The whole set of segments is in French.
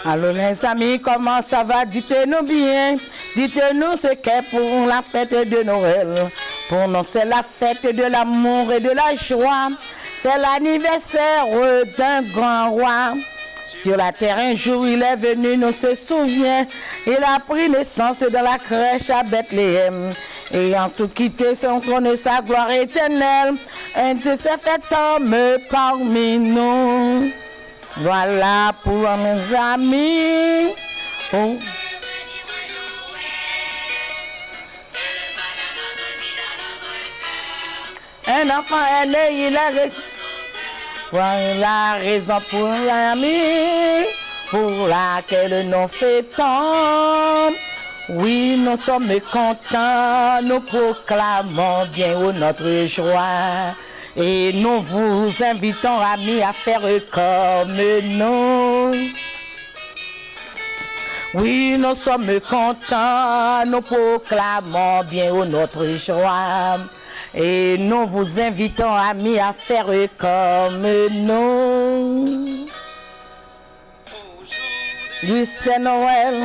Alors les amis, comment ça va? Dites-nous bien. Dites-nous ce qu'est pour la fête de Noël. Pour nous, c'est la fête de l'amour et de la joie. C'est l'anniversaire d'un grand roi. Sur la terre, un jour, il est venu, nous se souvient. Il a pris naissance dans la crèche à Bethléem. Ayant tout quitté, sans connaître sa gloire éternelle, un Dieu s'est fait homme parmi nous. Voilà pour mes amis. Oh. Un enfant est né, il a voilà la raison pour l'ami, pour laquelle nous fêtons. Oui, nous sommes contents, nous proclamons bien notre joie. Et nous vous invitons, amis, à faire comme nous. Oui, nous sommes contents, nous proclamons bien notre joie. Et nous vous invitons, amis, à faire comme nous. Oui, c'est Noël.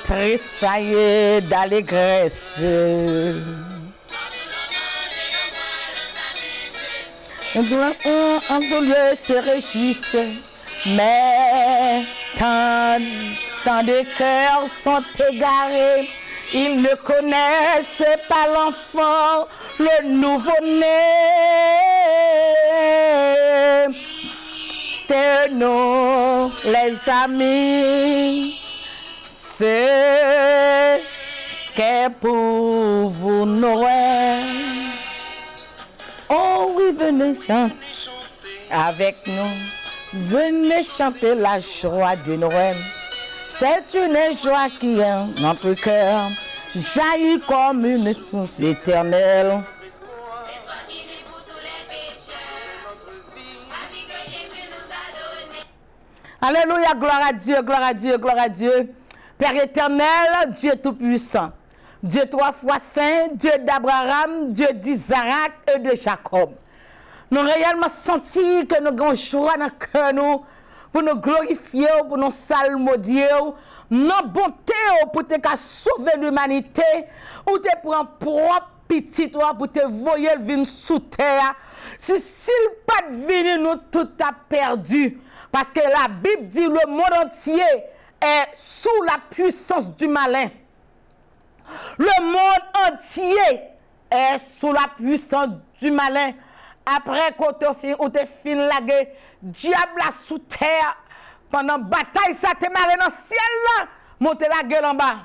Tressaillez d'allégresse. Un lieu se réjouissent, mais tant de cœurs sont égarés. Ils ne connaissent pas l'enfant, le nouveau-né. Tenons les amis. Ce qu'est pour vous Noël. Oh oui, venez chanter avec nous. Venez chanter la joie de Noël. C'est une joie qui est dans notre cœur, jaillit comme une source éternelle. Alléluia, gloire à Dieu, gloire à Dieu, gloire à Dieu. Père éternel, Dieu tout-puissant, Dieu trois fois saint, Dieu d'Abraham, Dieu d'Isaac et de Jacob. Nous avons réellement senti que nous avons joie dans le cœur nous, pour nous glorifier, pour nous salmodier, nos bonté pour te sauver l'humanité, ou te prendre propre petit toi pour te voyer venir sous terre. Si s'il pas venu, nous tout a perdu. Parce que la Bible dit le monde entier est sous la puissance du malin. Le monde entier est sous la puissance du malin. Après qu'on te fin la guerre, diable sous terre, pendant bataille, ça te marre dans le ciel là, monte la gueule en bas.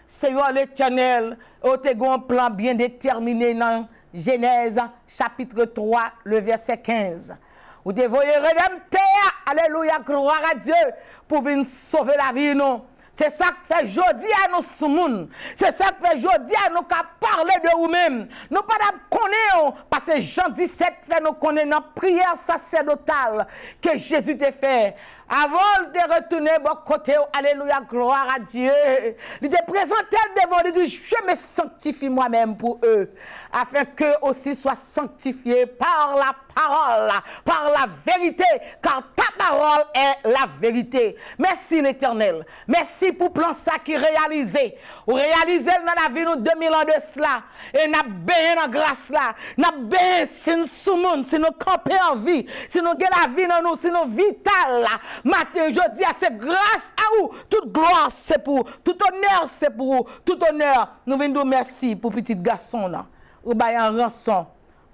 Seigneur l'Éternel, au te un plan bien déterminé dans Genèse chapitre 3, le verset 15. Vous devez rédempteur, alléluia, gloire à Dieu, pour venir sauver la vie, non. C'est ça que fait jodi à nous sous monde. C'est ça que fait jodi à nous qu'à parler de nous-mêmes. Nous pas connaître parce que Jean 17 fait nous connaître dans prière sacerdotale que Jésus t'a fait. Avant de retourner bon côté, alléluia, gloire à Dieu. Il te présenté devant lui, je me sanctifie moi-même pour eux, afin qu'eux aussi soient sanctifiés par la parole, par la vérité, car ta parole est la vérité. Merci l'Éternel. Merci pour plan ça qui réalisé. Ou réalisé dans la vie nous 2000 ans de cela. Et n'a béni dans grâce là. N'a béni si nous sommes, si nous campons en vie, si nous avons la vie dans nous, si nous vital là. Matin, je dis, c'est grâce à vous. Toute gloire, c'est pour vous. Tout honneur, c'est pour vous. Tout honneur. Nous venons de merci pour petit garçon là. Ou bien en rançon.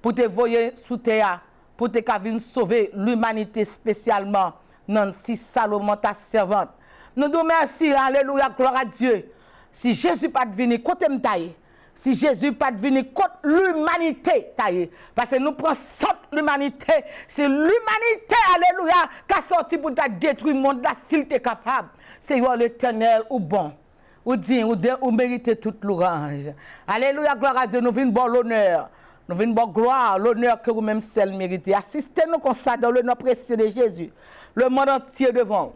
Pour te voyer sous terre. Pour te venir sauver l'humanité spécialement. Nancy Salomon, ta servante. Nous nous merci. Alléluia, gloire à Dieu. Si Jésus pas venu, côté m'taille. Si Jésus pas venu contre l'humanité, parce que nous prenons l'humanité, c'est l'humanité, alléluia, qui a sorti pour détruire le monde là, s'il est capable. C'est l'Éternel ou bon, ou dit, ou mérite toute l'orange. Alléluia, gloire à Dieu, nous venons bon l'honneur, nous venons bon gloire, l'honneur que vous-même seul méritez. Assistez-nous comme ça dans le nom précieux de Jésus, le monde entier devant.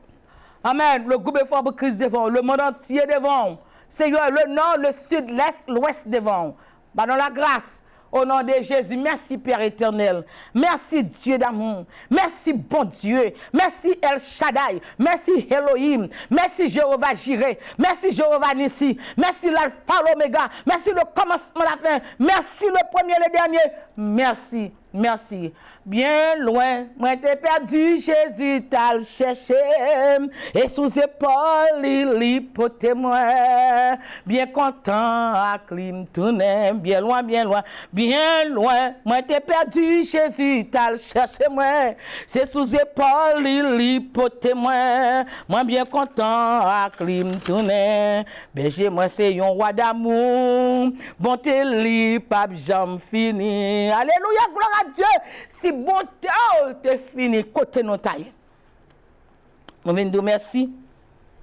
Amen, le gouvernement de Christ devant, le monde entier devant. Seigneur, le nord, le sud, l'est, l'ouest devant. Dans la grâce, Au nom de Jésus, merci Père éternel. Merci Dieu d'amour. Merci bon Dieu. Merci El Shaddai. Merci Elohim. Merci Jéhovah Jireh. Merci Jéhovah Nissi. Merci l'Alpha, l'Oméga. Merci le commencement, la fin. Merci le premier, le dernier. Merci. Merci. Bien loin, moi t'ai perdu, Jésus t'a cherché. Et sous épaule, il poté moi. Bien content, à clim tourner. Bien loin, bien loin, bien loin. Moi t'ai perdu, Jésus t'a cherché moi. C'est sous épaule, il poté moi. Moi bien content, à clim tourner. Berger, moi c'est un roi d'amour. Bonté, li, pape, j'en fini. Alléluia, gloire à Dieu. Si bonté t'es fini, côté nos tailles. Nous venons de merci.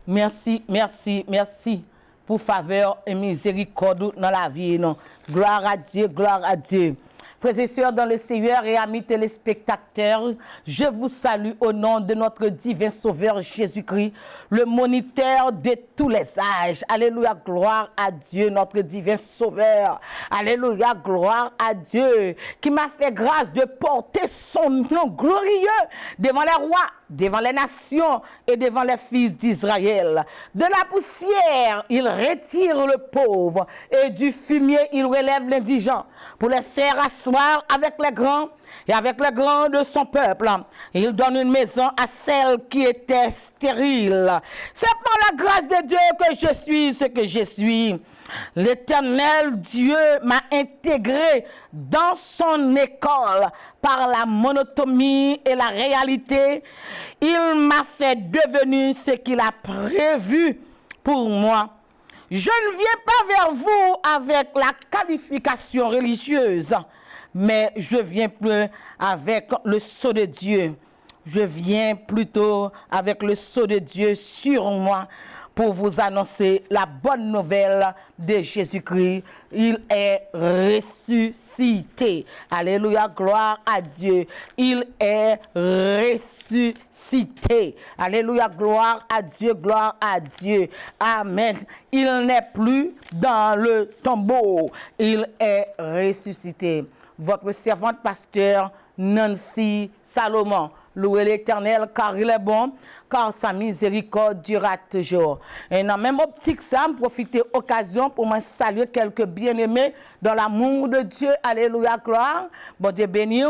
Merci, merci, merci pour faveur et miséricorde dans la vie. Non. Gloire à Dieu, gloire à Dieu. Frères et sœurs dans le Seigneur et amis téléspectateurs, je vous salue au nom de notre divin Sauveur Jésus-Christ, le moniteur de tous les âges. Alléluia, gloire à Dieu, notre divin Sauveur. Alléluia, gloire à Dieu, qui m'a fait grâce de porter son nom glorieux devant les rois, devant les nations et devant les fils d'Israël. De la poussière, il retire le pauvre et du fumier, il relève l'indigent pour les faire asseoir avec les grands et avec les grands de son peuple. Il donne une maison à celle qui était stérile. C'est par la grâce de Dieu que je suis ce que je suis. L'Éternel Dieu m'a intégré dans son école par la monotonie et la réalité. Il m'a fait devenir ce qu'il a prévu pour moi. Je ne viens pas vers vous avec la qualification religieuse, mais je viens plus avec le sceau de Dieu. Je viens plutôt avec le sceau de Dieu sur moi pour vous annoncer la bonne nouvelle de Jésus-Christ. Il est ressuscité. Alléluia, gloire à Dieu. Il est ressuscité. Alléluia, gloire à Dieu, gloire à Dieu. Amen. Il n'est plus dans le tombeau. Il est ressuscité. Votre servante pasteur Nancy Salomon. Louez l'Éternel car il est bon, car sa miséricorde durera toujours. Et dans la même optique, ça, profiter occasion pour me saluer quelques bien-aimés dans l'amour de Dieu. Alléluia, gloire. Bon Dieu béni.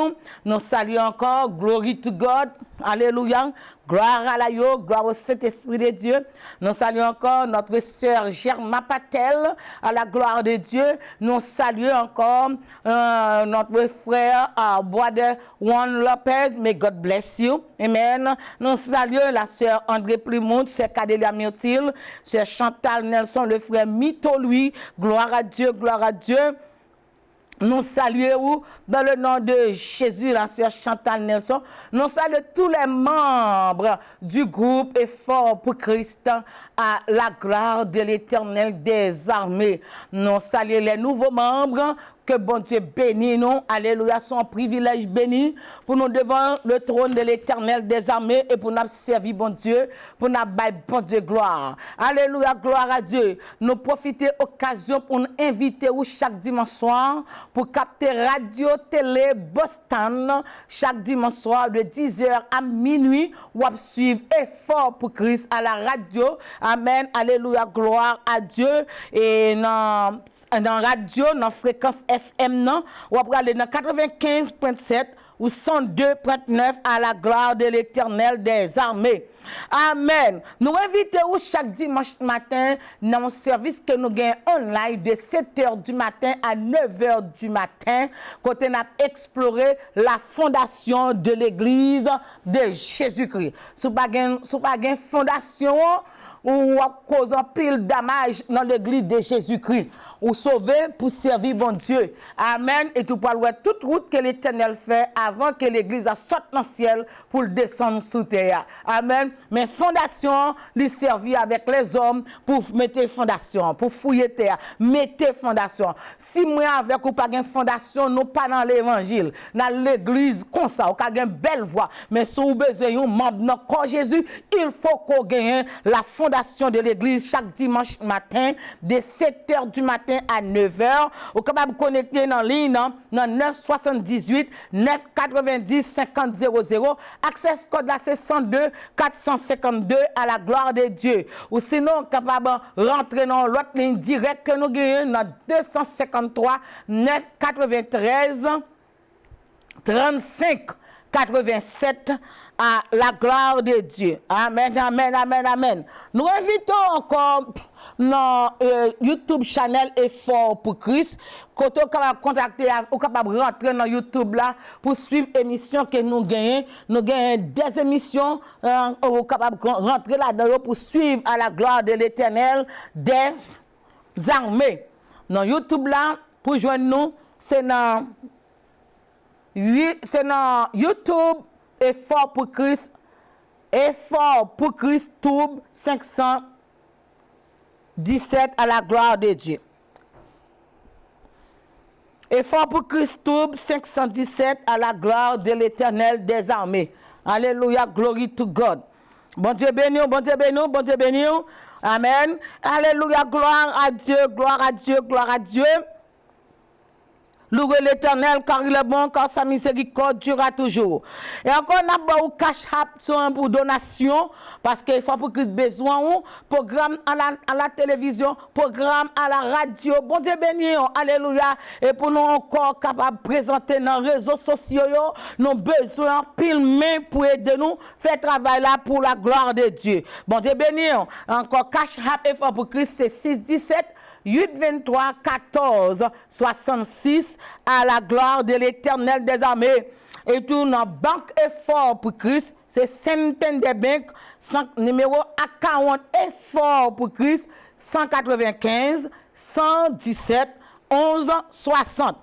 Nous saluons encore. Glory to God. Alléluia. Gloire à l'Aïe, gloire au Saint-Esprit de Dieu. Nous saluons encore notre sœur Germa Patel, à la gloire de Dieu. Nous saluons encore notre frère Bois de Juan Lopez. May God bless you. Amen. Nous saluons la sœur André Plimout, sœur Cadelia Myrtille, sœur Chantal Nelson, le frère Mito Louis. Gloire à Dieu, gloire à Dieu. Nous saluons dans le nom de Jésus, la sœur Chantal Nelson. Nous saluons tous les membres du groupe Effort pour Christ à la gloire de l'Éternel des armées. Nous saluons les nouveaux membres. Que bon Dieu bénisse nous. Alléluia, son privilège béni pour nous devant le trône de l'Éternel des armées et pour nous servir bon Dieu, pour nous bailler bon Dieu gloire. Alléluia, gloire à Dieu. Nous profiter occasion pour nous inviter chaque dimanche soir pour capter radio, télé, Boston chaque dimanche soir de 10h à minuit ou à suivre Effort pour Christ à la radio. Amen. Alléluia, gloire à Dieu. Et dans radio, dans fréquence FM, non, ou après aller dans 95.7 ou 102.9 à la gloire de l'Éternel des armées. Amen. Nous invitons chaque dimanche matin dans un service que nous gagnons online de 7h du matin à 9h du matin, quand on a exploré la fondation de l'église de Jésus-Christ. Si vous n'avez pas de fondation, ou causant pile damage dans l'église de Jésus-Christ, ou sauver pour servir bon Dieu. Amen. Et tout parle toute route que l'Éternel fait avant que l'église sorte dans le ciel pour descendre sous terre. Amen. mais fondation, lui servir avec les hommes pour mettre fondation, pour fouiller terre, mettre fondation. Si moi avec ou pas une fondation, nous pas dans l'évangile, dans l'église comme ça, ou pas une belle voix, mais si vous besoin un membre dans corps Jésus, il faut qu'on gagne la fondation de l'église chaque dimanche matin de 7h du matin à 9h. Vous capable de connecter dans ligne dans 978 990 50 00. Access code là c'est 102 452 à la gloire de Dieu. Ou sinon capable rentrer dans l'autre ligne directe que nous gagnons dans 253 993 35 87 à la gloire de Dieu. Amen, amen, amen, amen. Nous invitons encore dans YouTube channel Effort pour Christ. Quand on capable contacter, ou capable rentrer dans YouTube là pour suivre l'émission que nous gagnons. Nous gagnons des émissions, ou capable rentrer là-dedans pour suivre à la gloire de l'Éternel des armées. Dans YouTube là, pour joindre nous, c'est dans YouTube. Effort pour Christ, Tube 517 à la gloire de Dieu. Effort pour Christ, Tube 517 à la gloire de l'Éternel des armées. Alléluia, glory to God. Bon Dieu béni, bon Dieu béni, bon Dieu béni. Amen. Alléluia, gloire à Dieu, gloire à Dieu, gloire à Dieu. Louez l'Éternel car il est bon, car sa miséricorde durera toujours. Et encore, on a beau cash app pour donation, parce qu'il faut pour qu'il besoin un programme à la télévision, programme à la radio. Bon Dieu béni, alléluia. Et pour nous encore capables de présenter dans les réseaux sociaux, nous besoin pile main pour aider nous, faire travail là pour la gloire de Dieu. Bon Dieu béni, encore cash app et fort pour Christ, c'est 617 823 14 66 à la gloire de l'Éternel des armées. Et tout dans Banque Effort pour Christ, c'est centaine de banques, numéro A40 Effort pour Christ, 195 117 11 60.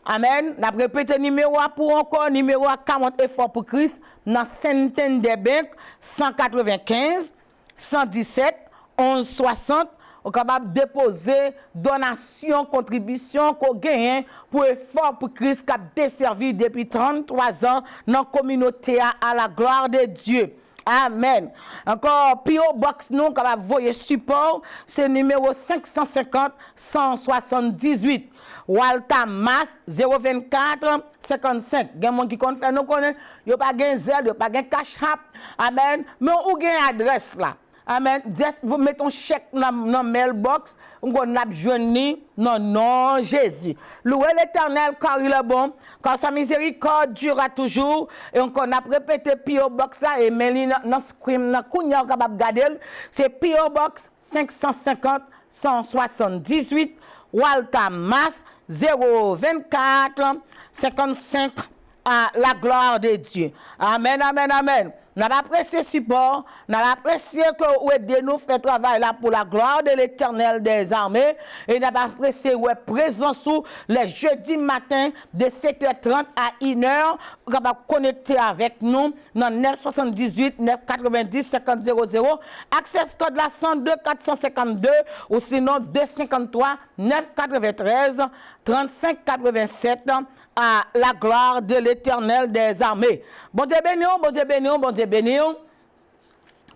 Amen. N'a répété numéro pour encore numéro A40 Effort pour Christ dans centaine de banques, 195 117 11 60. On est capable de déposer donation, contribution qu'on gagne pour effort pour Christ qui a desservi depuis 33 ans dans la communauté à la gloire de Dieu. Amen. Encore, P.O. Box, nous, capable de voyer support, c'est numéro 550 178. Walter Mass 024 55. Il y a des gens qui connaissent, nous connaissent, il n'y a pas de zèle, il n'y a pas de cash app. Amen. Mais où il y a une adresse là? Amen. Vous mettez un chèque dans la mailbox, on a besoin non, non, Jésus. Louez l'Éternel car il est bon, car sa miséricorde durera toujours. Et on a répété P.O. Box là, et Méline dans scream, dans Kounia, capable de garder. C'est P.O. Box 550 178, Walter Mass 024 55 à la gloire de Dieu. Amen, amen, amen. Nous avons apprécié support, nous avons apprécié que vous aidez nous faire travail là pour la gloire de l'Éternel des armées. Et nous avons apprécié que présence les jeudis matin de 7h30 à 1h. Vous pouvez connecter avec nous dans 978 990 50 00. Access code la 102 452 ou sinon 253 993 35 87. À la gloire de l'Éternel des armées. Bon Dieu béni, bon Dieu béni, bon Dieu béni.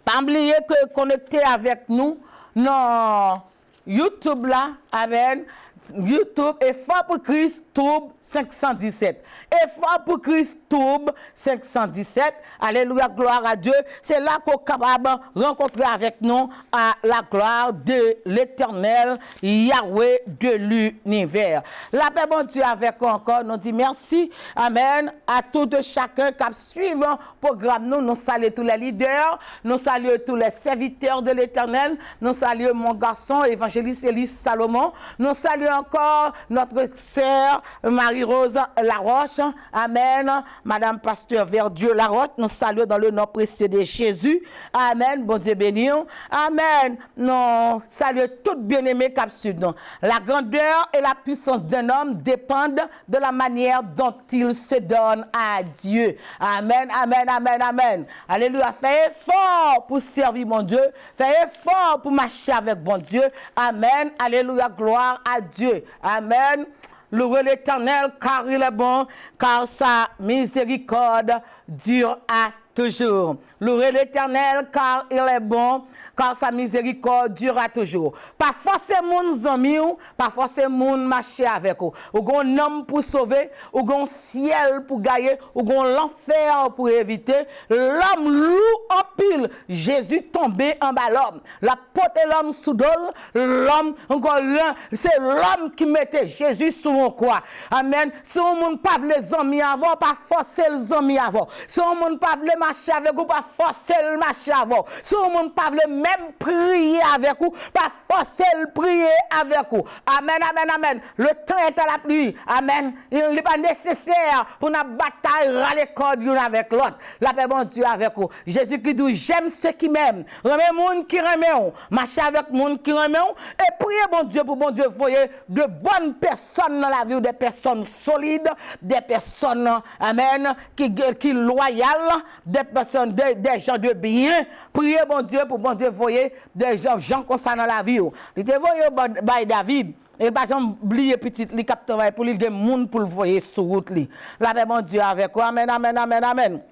Pas oublier que connecter avec nous dans YouTube là, avec YouTube Effort pour Christ Tube 517. Effort pour Christ Tube 517. Alléluia, gloire à Dieu. C'est là qu'on est capable de rencontrer avec nous à la gloire de l'Éternel Yahweh de l'univers. La paix, bon Dieu, avec encore, nous dit merci. Amen. À tout chacun qui suit le programme. Nous saluons tous les leaders. Nous saluons tous les serviteurs de l'Éternel. Nous saluons mon garçon, évangéliste Élise Salomon. Nous saluons Saluons encore notre sœur Marie-Rose Laroche. Amen. Madame Pasteur Verdieu Laroche, nous saluons dans le nom précieux de Jésus. Amen. Bon Dieu béni. Amen. Nous saluons toutes bien-aimées capsules. La grandeur et la puissance d'un homme dépendent de la manière dont il se donne à Dieu. Amen, amen, amen, amen. Alléluia. Fais effort pour servir mon Dieu. Fais effort pour marcher avec mon Dieu. Amen. Alléluia. Gloire à Dieu. Amen. Louez l'Éternel car il est bon, car sa miséricorde dure à toujours. Louez l'Éternel car il est bon, car sa miséricorde durera toujours. Pas forcément nous amis, pas forcément marcher avec vous. Ou gon homme pour sauver, ou gon ciel pour gagner, ou gon l'enfer pour éviter. L'homme loue en pile. Jésus tombé en bas l'homme. La porte l'homme sous dol, l'homme encore l'un, c'est l'homme qui mettait Jésus sous mon croix. Amen. Si on monde pas les amis avant, pas forcer les amis avant. Si on monde pas les marcher avec vous, pas forcer le marcher avant. Si on monde pas même prier avec vous, pas forcer le prier avec vous. Amen, amen, amen. Le temps est à la pluie. Amen. Il n'est pas nécessaire pour une bataille râler cordes l'une avec l'autre. La paix bon Dieu avec vous. Jésus qui dit j'aime ceux qui m'aiment. Remets monde qui remet. Marcher avec monde qui remet. Et priez bon Dieu pour bon Dieu voyez de bonnes personnes dans la vie, des personnes solides, des personnes amen qui loyales, des personnes des gens de bien. Priez bon Dieu pour bon Dieu voyez des gens comme ça dans la vie. Il te voyez by David. Et pas jamais oublier petit li cap travail pour lui des monde pour le voyer sur route li. La paix bon Dieu avec vous. Amen amen amen amen.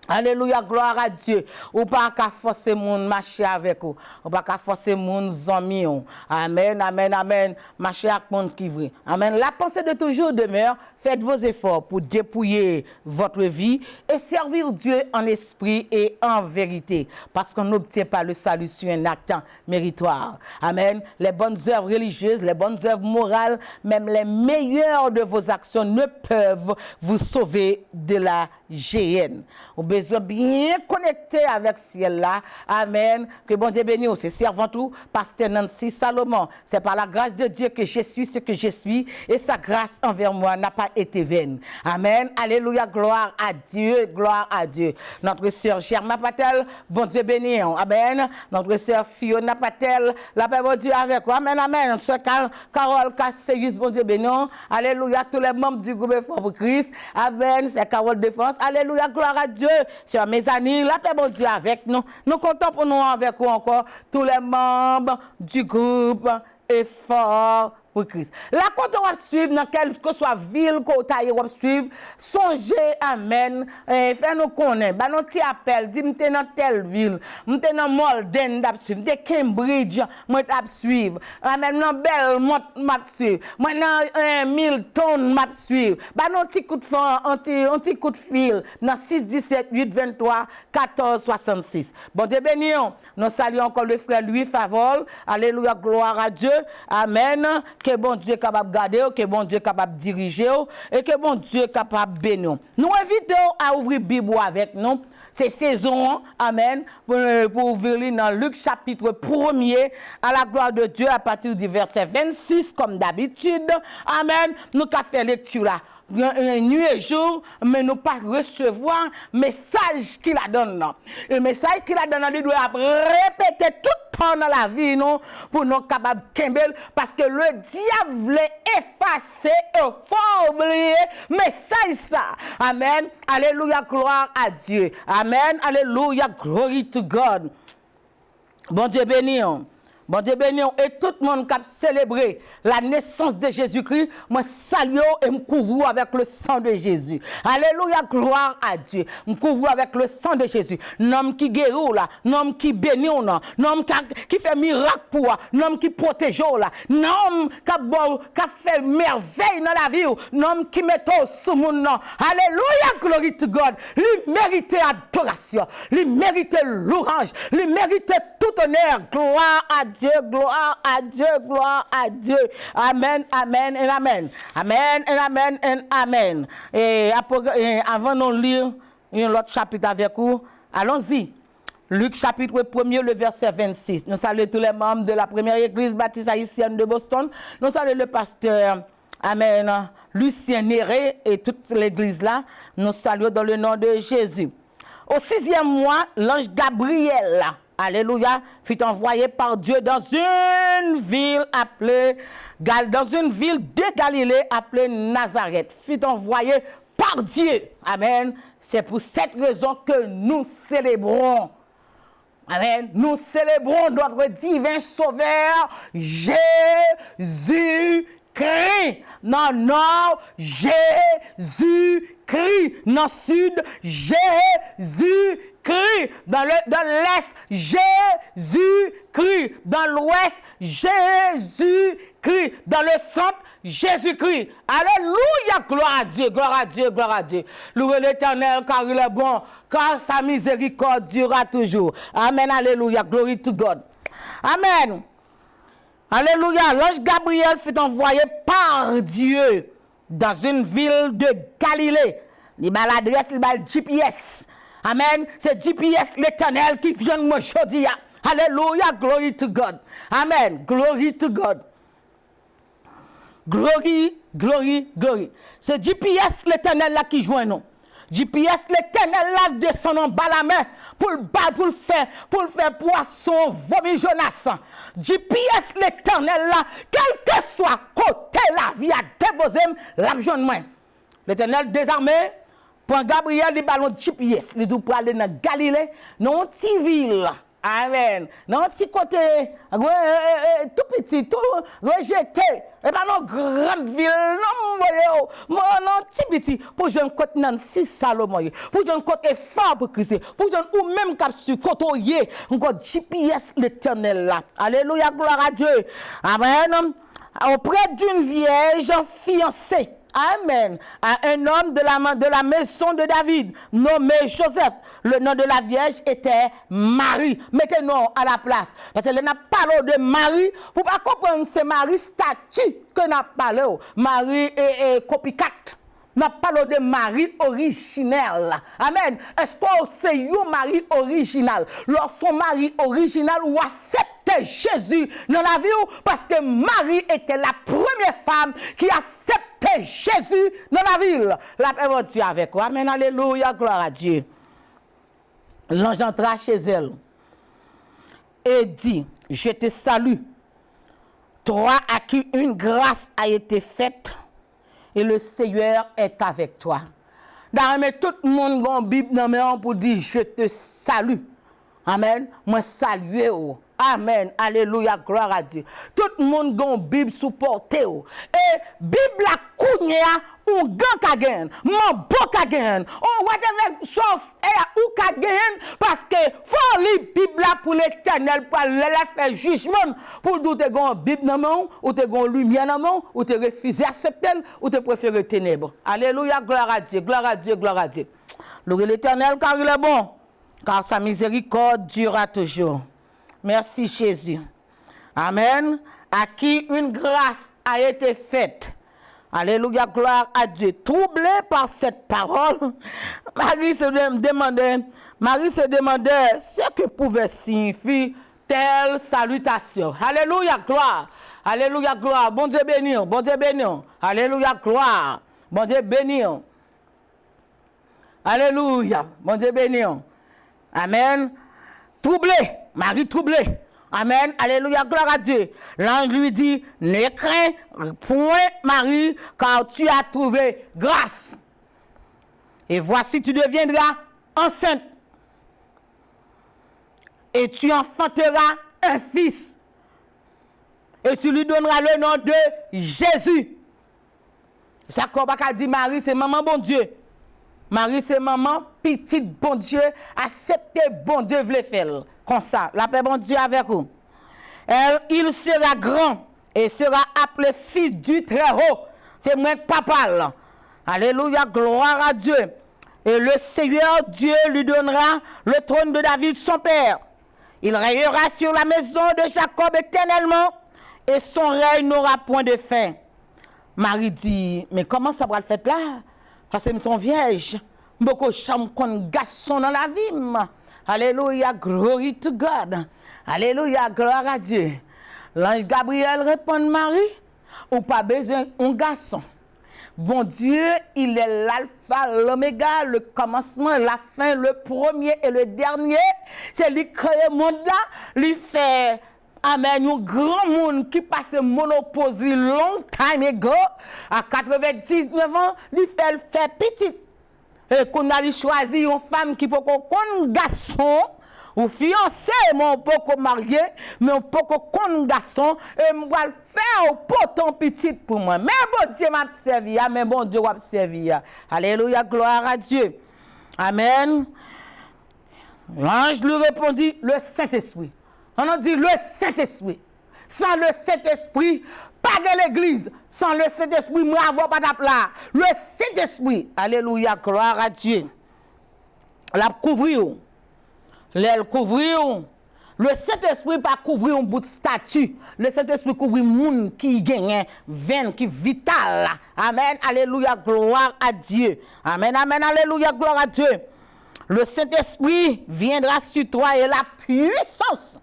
Alléluia, gloire à Dieu. Ou pas qu'à forcer moun marcher avec vous. Ou pas qu'à forcer moun zami. Amen, amen, amen. Marcher avec moun qui vrai. Amen. La pensée de toujours demeure. Faites vos efforts pour dépouiller votre vie et servir Dieu en esprit et en vérité. Parce qu'on n'obtient pas le salut sur un acte méritoire. Amen. Les bonnes œuvres religieuses, les bonnes œuvres morales, même les meilleures de vos actions ne peuvent vous sauver de la géhenne. Besoin bien connecté avec ciel là. Amen. Que bon Dieu bénisse. C'est servant tout, pasteur Nancy Salomon. C'est par la grâce de Dieu que je suis ce que je suis et sa grâce envers moi n'a pas été vaine. Amen. Alléluia. Gloire à Dieu. Gloire à Dieu. Notre sœur Germa Patel, bon Dieu bénisse. Amen. Notre sœur Fiona Patel, la paix bon Dieu avec vous. Amen. Amen. Sœur Carole Casseyus, bon Dieu bénisse. Alléluia. Tous les membres du groupe Fort pour Christ. Amen. C'est Carole Défense. Alléluia. Gloire à Dieu. Chers mes amis, la paix bon Dieu avec nous. Nous comptons pour nous avec vous encore tous les membres du groupe Effort pour Christ. La côte on va suivre dans quelle que soit ville côté on va suivre songez amen fait nous connaître ba nous ti appel dit m'était dans telle ville m'était dans Malden d'ap suivre de Cambridge moi d'ap suivre amen dans Belmont m'a suivre moi dans Milton m'a suivre ba nous ti coup de fil un petit coup de fil dans 617 823 14 66 bon Dieu béni nous saluons encore le frère Louis Favol alléluia gloire à Dieu amen. Que bon Dieu est capable de garder, que bon Dieu est capable de diriger, et que bon Dieu est capable de bénir. Nous invitons à ouvrir la Bible avec nous. C'est saison, amen, pour ouvrir dans Luc chapitre 1er, à la gloire de Dieu, à partir du verset 26, comme d'habitude. Amen. Nous avons fait lecture là. Nuit et jour, mais nous pas recevoir message qu'il a donné. Le message qu'il a donné, il doit répéter tout le temps dans la vie, non, pour nous capables de kembel, parce que le diable voulait effacer et faut oublier message ça. Amen. Alléluia, gloire à Dieu. Amen. Alléluia, glory to God. Bon Dieu béni. Bon Dieu béni, et tout le monde qui a célébré la naissance de Jésus-Christ, moi salue et me couvre avec le sang de Jésus. Alléluia, gloire à Dieu. Me couvre avec le sang de Jésus. Nom qui guérit là, nom qui bénit là, nom qui fait miracle pour, nom qui protège là, nom qui fait merveille dans la vie, nom qui met au sous mon nom. Alléluia, glory to God. Lui mérite adoration, lui mérite louange, lui mérite tout honneur, gloire à Dieu, gloire à Dieu, gloire à Dieu. Amen, amen et amen. Amen et amen et amen. Et avant de lire l'autre chapitre avec vous, allons-y. Luc chapitre 1er, le verset 26. Nous saluons tous les membres de la première église baptiste haïtienne de Boston. Nous saluons le pasteur, amen, Lucien Néré et toute l'église là. Nous saluons dans le nom de Jésus. Au 6e mois, l'ange Gabriel, alléluia, fut envoyé par Dieu dans une ville de Galilée appelée Nazareth. Fut envoyé par Dieu. Amen. C'est pour cette raison que nous célébrons. Amen. Nous célébrons notre divin sauveur, Jésus-Christ. Dans le nord, Jésus-Christ. Dans le sud, Jésus-Christ. Dans l'est, Jésus-Christ. Dans l'ouest, Jésus-Christ. Dans le centre, Jésus-Christ. Alléluia, gloire à Dieu, gloire à Dieu, gloire à Dieu. Louez l'Éternel car il est bon, car sa miséricorde durera toujours. Amen, alléluia, glory to God. Amen. Alléluia, l'ange Gabriel fut envoyé par Dieu dans une ville de Galilée. Il m'a l'adresse, il m'a le GPS. Amen, c'est GPS l'Éternel qui vient de me choisir. Alléluia, glory to God. Amen, glory to God. Glory, glory, glory. C'est GPS l'Éternel là qui joint nous. GPS l'Éternel là descend en bas la main pour le faire poisson, vomi Jonas. GPS l'Éternel là, quel que soit côté la vie à déposer, la joint moi. L'Éternel désarmé, prend Gabriel les ballons GPS, il dit pour aller dans Galilée, dans une petite ville. Amen. Dans un petit côté, tout petit, tout rejeté. Et pas dans grande ville, non, non, petit, pour jeune côté Nancy Salomon, pour jeune côté fort pour Christ, pour jeune ou même cap sur côtoyer, encore GPS l'Éternel là. Alléluia, gloire à Dieu. Amen. Auprès d'une vierge fiancée. Amen. À un homme de la maison de David, nommé Joseph. Le nom de la vierge était Marie. Mettez-nous à la place. Parce qu'elle n'a pas parlé de Marie. Pour pas comprendre, c'est Marie statue que n'a parlé. Marie est copycat. N'a parlé de Marie originelle. Amen. Est-ce que c'est un mari original? Lorsqu'on mari original ou accepte Jésus dans la vie, parce que Marie était la première femme qui acceptait Jésus dans la ville. La paix de Dieu avec vous. Amen. Alléluia. Gloire à Dieu. L'ange entra chez elle et dit, je te salue, toi à qui une grâce a été faite et le Seigneur est avec toi. Dans tout le monde a une Bible pour dire, je te salue. Amen. Moi salue. Amen. Alléluia. Gloire à Dieu. Tout le monde a une Bible supportée. Et Bible la kounya ou gan ka gen, mon beau ka gen. On whatever sauf ou ka gen parce que faut lire Bible pour l'Éternel pour le faire jugement pour douter gon Bible nan main ou te gon lumière nan main ou te refuser accepter ou te préférer ténèbres. Alléluia. Gloire à Dieu. Gloire à Dieu. Gloire à Dieu. Louez l'Éternel car il est bon, car sa miséricorde durera toujours. Merci Jésus. Amen. À qui une grâce a été faite. Alléluia, gloire à Dieu. Troublé par cette parole, Marie se demandait ce que pouvait signifier telle salutation. Alléluia, gloire. Alléluia, gloire. Bon Dieu béni. Bon Dieu béni. Alléluia, gloire. Bon Dieu béni. Alléluia. Bon Dieu béni. Amen. Troublé. Marie troublée. Amen. Alléluia. Gloire à Dieu. L'ange lui dit, ne crains point Marie, car tu as trouvé grâce. Et voici, tu deviendras enceinte. Et tu enfanteras un fils. Et tu lui donneras le nom de Jésus. Ça qu'on va dire Marie, c'est maman bon Dieu. Marie, c'est maman, petite bon Dieu, accepter bon Dieu veut faire. Comme ça, la paix bon Dieu avec vous. Il sera grand et sera appelé fils du Très-Haut. C'est moi papa là. Alléluia, gloire à Dieu. Et le Seigneur Dieu lui donnera le trône de David, son père. Il régnera sur la maison de Jacob éternellement et son règne n'aura point de fin. Marie dit, mais comment ça va le faire là? Parce que nous sommes vierges. Beaucoup de chambre garçon dans la vie. Alléluia, glory to God. Alléluia, gloire à Dieu. L'ange Gabriel répond Marie, ou pas besoin un garçon. Bon Dieu, il est l'alpha, l'oméga, le commencement, la fin, le premier et le dernier. C'est lui qui crée le monde là, lui fait, amen, un grand monde qui passe monoposie long time ago, à 99 ans, lui fait petit. Et qu'on a choisi une femme qui peut qu'on garçon, ou fiancé, mais on peut qu'on marié, mais on peut qu'on garçon, et on va le faire au poton petit pour moi. Mais bon Dieu m'a servi, mais bon Dieu m'a servi. Alléluia, gloire à Dieu. Amen. L'ange lui répondit, le Saint-Esprit. On a dit le Saint-Esprit. Sans le Saint-Esprit, pas de l'église. Sans le Saint-Esprit, moi, avoir pas d'aplat. Le Saint-Esprit. Alléluia, gloire à Dieu. La couvrir. L'aile couvrir. Le Saint-Esprit pas couvrir un bout de statue. Le Saint-Esprit couvrir monde qui gagne, veine, qui vital. Amen. Alléluia, gloire à Dieu. Amen, amen, alléluia, gloire à Dieu. Le Saint-Esprit viendra sur toi et la puissance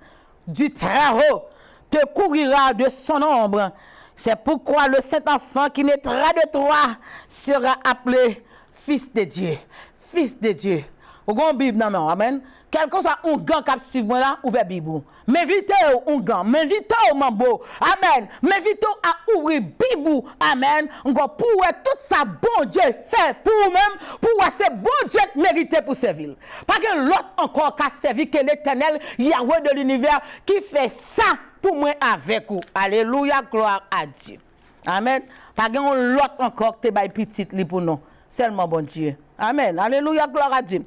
du Très-Haut te couvrira de son ombre. C'est pourquoi le Saint-Enfant qui naîtra de toi sera appelé Fils de Dieu. Fils de Dieu. Vous avez une Bible dans la amen. Quel que soit un gant qui suit moi là, ouvrez Bible. M'invitez un gant, m'invitez au mambo. Amen. M'invitez à ouvrir Bible. Amen. Encore pour tout ça bon Dieu fait pour vous-même, pour c'est bon Dieu mérité pour servir. Pas que l'autre encore qui a servi que l'Éternel Yahweh de l'univers qui fait ça pour moi avec vous. Alléluia, gloire à Dieu. Amen. Pas que l'autre encore qui te petit li pour nous. Seulement bon Dieu. Amen. Alléluia, gloire à Dieu.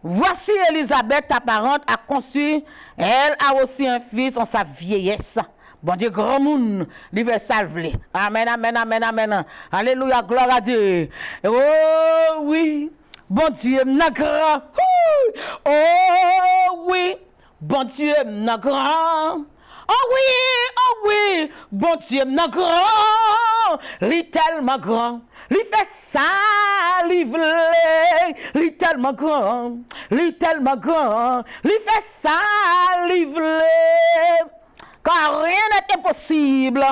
Voici Élisabeth, ta parente, a conçu, elle a aussi un fils en sa vieillesse. Bon Dieu, grand monde, il veut salver. Amen, amen, amen, amen. Alléluia, gloire à Dieu. Oh oui, bon Dieu, n'a grand. Oh oui, bon Dieu, n'a grand. Oh oui, bon Dieu, n'a grand. Li tellement grand. Li fait ça, li vle, li tellement grand, li tellement grand, li fait ça, li vle. Car rien n'est impossible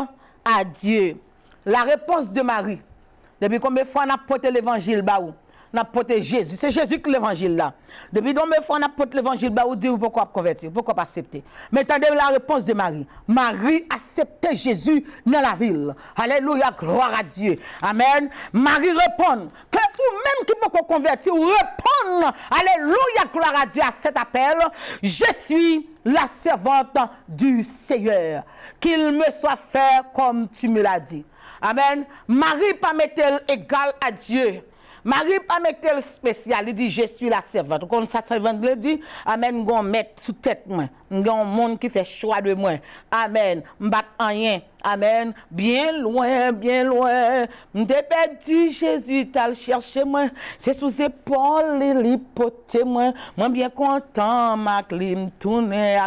à Dieu. La réponse de Marie. Depuis combien de fois on a porté l'évangile baou? On a porté Jésus. C'est Jésus qui l'évangile là. Depuis combien de fois on a porté l'évangile baou? Dieu pourquoi convertir? Pourquoi pas accepter? Mais attendez la réponse de Marie. Marie acceptait Jésus dans la ville. Alléluia, gloire à Dieu. Amen. Marie répond que ou même qui peut convertir, répond. Alléluia, gloire à Dieu à cet appel. Je suis la servante du Seigneur. Qu'il me soit fait comme tu me l'as dit. Amen. Marie pas mettre égal à Dieu. Marie pas mettre spécial, il dit je suis la servante. Comme ça servante le dit, amen, gon mettre sous tête moi. Gon monde qui fait choix de moi. Amen. M'bat rien. Amen. Bien loin, bien loin. M'te perdu Jésus t'as cherché moi. C'est sous épaules il poté moi. Moi bien content ma clim tourner,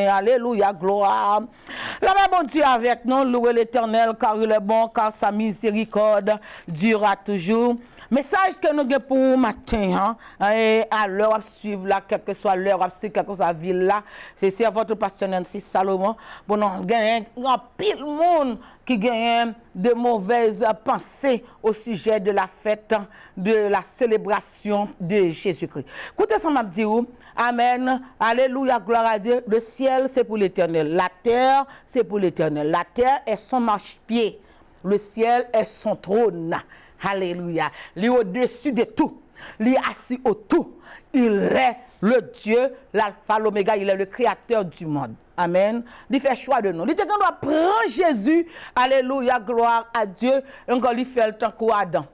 alléluia gloire. La bon Dieu avec nous, louez l'Éternel car il est bon, car sa miséricorde durera toujours. Message que nous avons pour matin, et à l'heure à suivre là, quelle que soit l'heure à suivre, quelle que soit la ville là, c'est votre pasteur Nancy Salomon. Bon, on gagne un pile monde qui gagne de mauvaises pensées au sujet de la fête, de la célébration de Jésus-Christ. Écoutez ça m'a dit, amen, alléluia, gloire à Dieu. Le ciel c'est pour l'Éternel, la terre c'est pour l'Éternel. La terre est son marchepied, le ciel est son trône. Alléluia. Il est au-dessus de tout. Il est assis au tout. Il est le Dieu, l'alpha, l'oméga. Il est le créateur du monde. Amen. Il fait choix de nous. Il doit prendre Jésus. Alléluia. Gloire à Dieu. Encore il fait le temps qu'au Adam.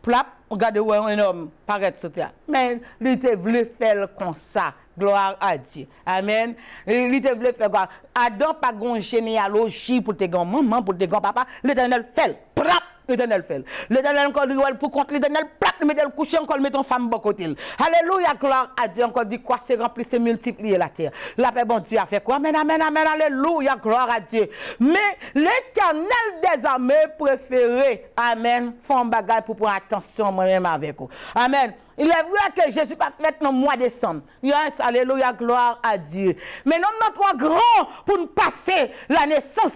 Plap, regardez où un homme paraît sur terre. Mais il te voulu faire comme ça. Gloire à Dieu. Amen. Il te voulu faire quoi? Adam pas une généalogie pour tes grands maman, pour tes grands papa. L'Éternel fait. Plap. L'Éternel fait. L'Éternel encore dit pour contre l'Éternel plate met le coucher encore met ton femme bon côté. Alléluia, gloire à Dieu. Encore dit quoi c'est rempli c'est multiplier la terre. La paix bon Dieu a fait quoi? Amen, amen, amen. Alléluia, gloire à Dieu. Mais l'Éternel des armées préféré, amen, font bagaille pour prendre attention moi-même avec vous. Amen. Il est vrai que Jésus pas fait dans le mois de décembre. Yes, alléluia, gloire à Dieu. Mais nous sommes trop grands pour nous passer la naissance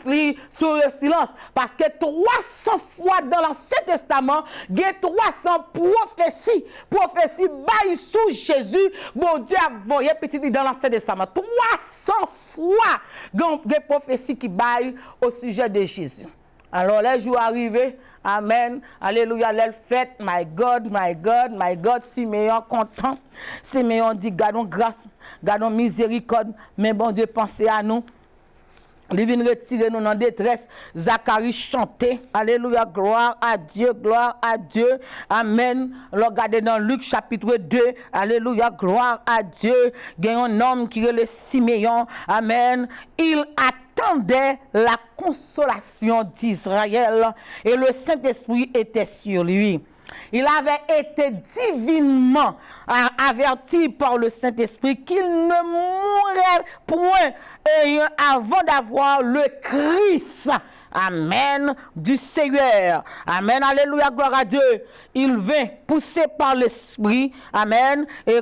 sur le silence. Parce que 300 fois dans l'Ancien Testament, il y a 300 prophéties. Prophéties baillent sous Jésus. Bon Dieu a envoyé petit dans l'Ancien Testament. 300 fois, il y a des prophéties qui baillent au sujet de Jésus. Alors, les jours arrivés, amen, alléluia, les fêtes, my God, my God, my God, Siméon content, Siméon dit, gardons grâce, gardons miséricorde, mais bon Dieu, pensez à nous. Il vient retirer nous dans détresse. Zacharie chantait. Alléluia, gloire à Dieu, amen. Regardez dans Luc chapitre 2, alléluia, gloire à Dieu. Il y a un homme qui est le Siméon, amen. Il attendait la consolation d'Israël et le Saint-Esprit était sur lui. Il avait été divinement averti par le Saint-Esprit qu'il ne mourrait point avant d'avoir le Christ. Amen, du Seigneur. Amen, alléluia, gloire à Dieu. Il vint poussé par l'Esprit. Amen. Et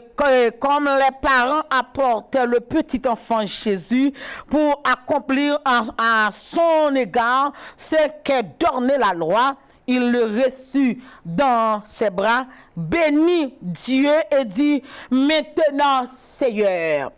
comme les parents apportaient le petit enfant Jésus pour accomplir à son égard ce qu'ordonnait la loi, il le reçut dans ses bras, bénit Dieu et dit, maintenant, Seigneur,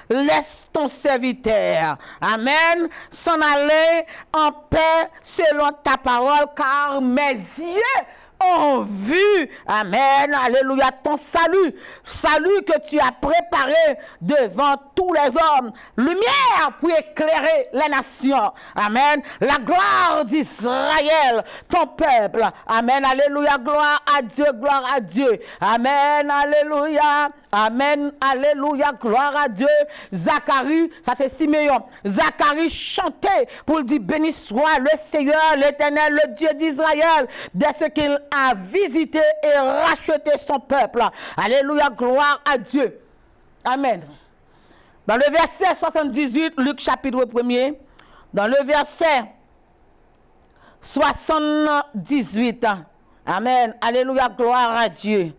laisse ton serviteur, amen, s'en aller en paix selon ta parole, car mes yeux ont vu, amen, alléluia, ton salut que tu as préparé devant tous les hommes, lumière pour éclairer les nations, amen, la gloire d'Israël, ton peuple, amen, alléluia, gloire à Dieu, amen, alléluia, gloire à Dieu. Zacharie, ça c'est Siméon, Zacharie chantait pour dire, béni soit le Seigneur, l'Éternel, le Dieu d'Israël, de ce qu'il a visité et racheté son peuple. Alléluia, gloire à Dieu. Amen. Dans le verset 78, Luc chapitre 1er, dans le verset 78, amen, alléluia, gloire à Dieu.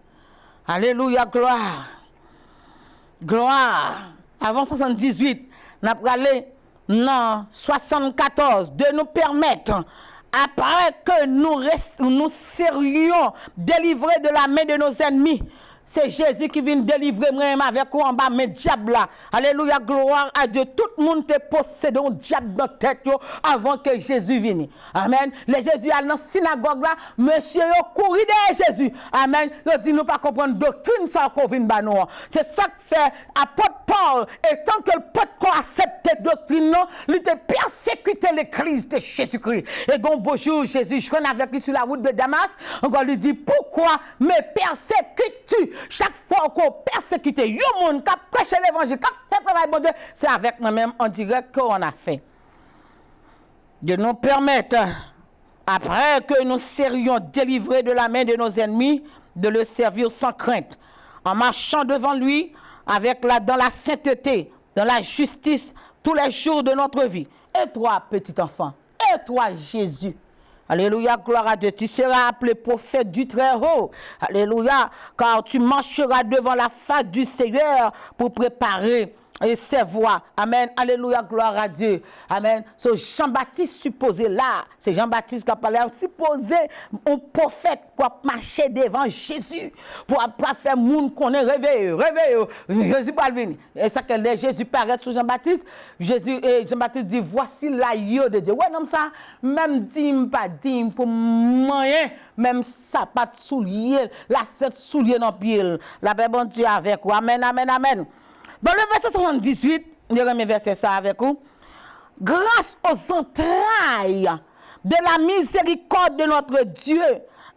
Alléluia, gloire. Gloire. Avant 78, nous avons parlé dans 74 de nous permettre, après que nous serions délivrés de la main de nos ennemis, c'est Jésus qui vient délivrer moi avec vous en bas, mais diable là. Alléluia, gloire à Dieu. Tout le monde te possède un diable dans la tête avant que Jésus vienne. Amen. Le Jésus à la synagogue là, monsieur yo couru de Jésus. Amen. Il dit nous pas comprendre doctrine ça qu'on vient ba nous. C'est ça que fait apôtre Paul. Et tant que le peuple accepte doctrine non, il te persécuté l'église de Jésus-Christ. Et donc bonjour Jésus, je connais avec lui sur la route de Damas, on lui dit pourquoi me persécutes-tu? Chaque fois qu'on persécute, yo monde qui prêche l'évangile, qui fait travail bon Dieu, c'est avec nous-mêmes en direct qu'on a fait. De nous permettre, après que nous serions délivrés de la main de nos ennemis, de le servir sans crainte, en marchant devant lui, dans la sainteté, dans la justice, tous les jours de notre vie. Et toi, petit enfant, et toi, Jésus, alléluia, gloire à Dieu. Tu seras appelé prophète du Très-Haut. Alléluia, car tu marcheras devant la face du Seigneur pour préparer ses voies. Amen. Alléluia, gloire à Dieu. Amen. Ce Jean-Baptiste supposé là, c'est Jean-Baptiste qui a parlé, supposé un prophète pour marcher devant Jésus, pour pas faire monde qu'on est réveillé. Jésus pas venir. Et ça que Jésus paraît sur Jean-Baptiste, Jean-Baptiste dit, voici l'agneau de Dieu. Ouais, non, ça, même dit pas dit pour moyen, même ça pas de soulier, la cette soulier dans pied. La paix bon Dieu avec vous. Amen, amen, amen. Dans le verset 78, je remets verset ça avec vous. Grâce aux entrailles de la miséricorde de notre Dieu,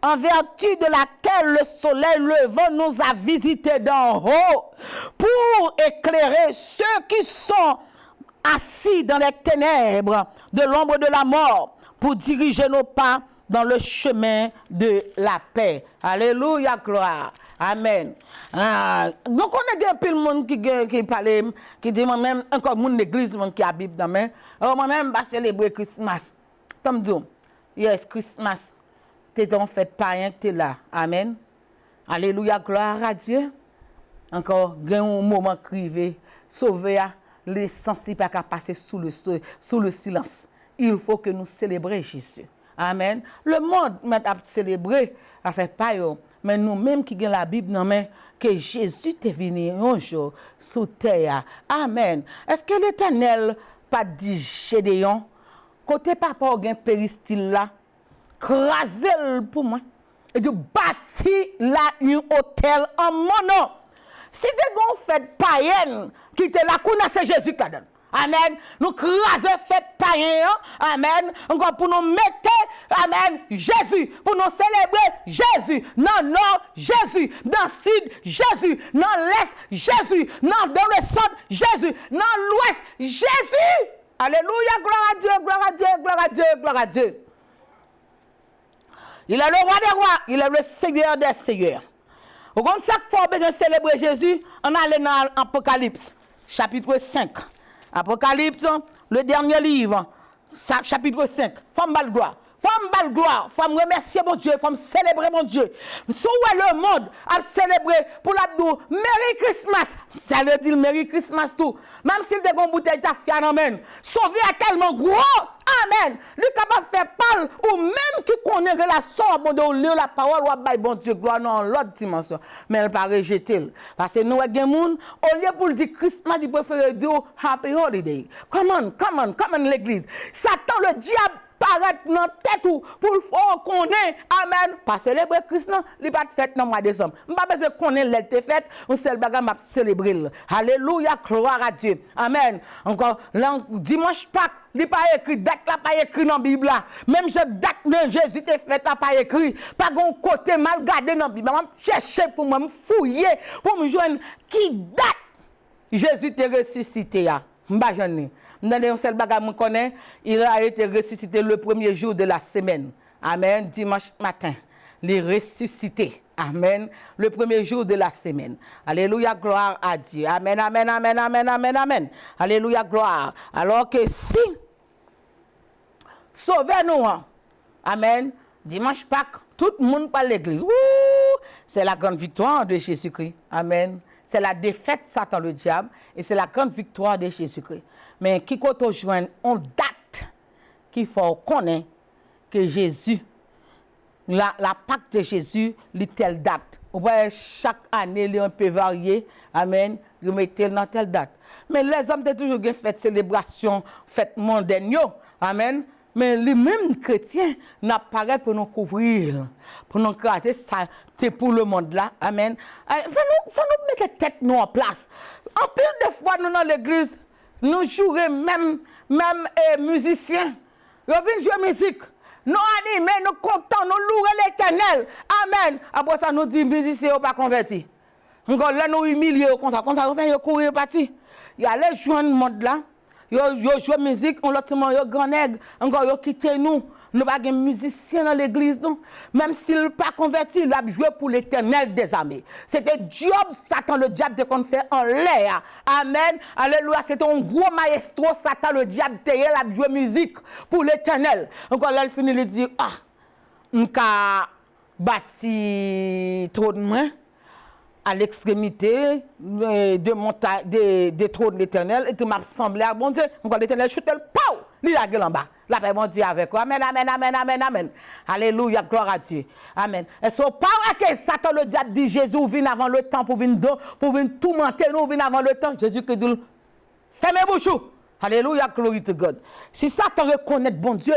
en vertu de laquelle le soleil levant nous a visités d'en haut, pour éclairer ceux qui sont assis dans les ténèbres de l'ombre de la mort, pour diriger nos pas dans le chemin de la paix. Alléluia, gloire. Amen. Donc on a un peu de monde qui parle, qui dit moi-même, encore mon église qui a Bible dans main. Moi-même, je célébrer Christmas. Comme dit, yes, Christmas. Tu es en fait pas rien que tu es là. Amen. Alléluia, gloire à Dieu. Encore, il y a un moment crivé, sauver l'essence qui pas passer sous le silence. Il faut que nous célébrions Jésus. Amen. Le monde a célébré, a fait pas yo. Mais nous-mêmes qui avons la Bible, non, mais que Jésus est venu un jour sous terre. Amen. Est-ce que l'Éternel pas dit Gédéon, côté papa ou gen péristyle là, crasé pour moi, et de bâti là un hôtel en mon nom. Si des gens fêtes païennes qui étaient là, c'est Jésus qui la donne. Amen. Nous crasons fête païenne. Amen. Encore pour nous mettre, amen, Jésus. Pour nous célébrer Jésus. Dans le nord, Jésus. Dans le sud, Jésus. Dans l'est, Jésus. Dans le centre, Jésus. Dans l'ouest, Jésus. Alléluia. Gloire à Dieu, gloire à Dieu, gloire à Dieu, gloire à Dieu. Il est le roi des rois. Il est le Seigneur des seigneurs. Au compte ça qu'il faut besoin de célébrer Jésus, on allait dans l'Apocalypse, chapitre 5. Apocalypse, le dernier livre, chapitre 5. Faut me battre gloire. Faut me battre gloire. Faut me remercier mon Dieu. Faut me célébrer mon Dieu. Si le monde a célébré pour l'abdou, Merry Christmas. Ça veut dire Merry Christmas tout. Même si des bonnes bouteilles ta fière amène. Sauver est tellement gros. Amen. Lui capable de faire parler ou même qui connaît relation bon de lire la parole ou bail bon Dieu gloire dans l'autre dimension. Mais elle pas rejeter. Parce que nous avons monde au lieu pour dire Christmas, il préfère dire Happy Holiday. Come on l'église. Satan le diable paraît dans la tête pour le faire connaître. Amen. Pas célébrer Christ, non, il pas de fête dans le mois de décembre. Je ne pas besoin de connaître l'été fête, on seul bagage m'a célébrer. Alléluia, gloire à Dieu. Amen. Encore, dimanche Pâques, il n'est pas écrit, date là, pas écrit dans la Bible. Même si date de Jésus est faite, là, pas écrit. Pas un côté mal gardé dans la Bible. Je chercher pour me fouiller, pour me joindre qui date Jésus est ressuscité. Je ne sais pas. Un seul bagage me connaît, il a été ressuscité le premier jour de la semaine. Amen. Dimanche matin, il est ressuscité. Amen. Le premier jour de la semaine. Alléluia, gloire à Dieu. Amen, amen, amen, amen, amen, amen. Alléluia, gloire. Alors que si, sauvez-nous. Amen. Dimanche Pâques, tout le monde parle l'église. C'est la grande victoire de Jésus-Christ. Amen. C'est la défaite Satan le diable et c'est la grande victoire de Jésus-Christ. Mais qui compte rejoindre on date qu'il faut connaître que Jésus, la Pâque de Jésus, est telle date. Chaque année, il est un peu varié. Amen. Vous mettez dans telle date. Mais les hommes ont toujours fait célébration, fête mondaine. Amen. Mais les mêmes chrétiens n'apparaissent pour nous couvrir, pour nous craser, ça, c'est pour le monde là. Amen. Faut nous mettre tête nous en place. En pile de fois, nous dans l'église, nous jouons même musiciens. Nous venons jouer musique. Nous animons, nous comptons, nous louons l'Éternel. Amen. Après ça, nous disons, musiciens, ne pas convertis. Là, nous humilions comme ça, nous faisons courir parti. Il y a les joueurs du monde là. Yo joue musique, on l'autre yo grand nègre, encore yo quitté nous. Nous pas de musiciens dans l'église non. Même s'il pas converti, il a joué pour l'Éternel des armées. C'était Job, Satan le diable qu'on fait en l'air. Amen. Alléluia, c'était un gros maestro Satan le diable il a joué musique pour l'Éternel. Encore là il finit il dit m'ka bâti trop de main à l'extrémité des trônes de l'Éternel et tout m'a semblé à bon Dieu. Donc l'Éternel chute le pow, il la gueule en bas. La paix bon Dieu avec quoi. Amen, amen, amen, amen, amen. Alléluia, gloire à Dieu. Amen. Et c'est pas que Satan le diable dit Jésus vient avant le temps pour venir tout monter, nous vient avant le temps. Jésus que dit fermez bouche. Alléluia, glory to God. Si Satan reconnaît bon Dieu,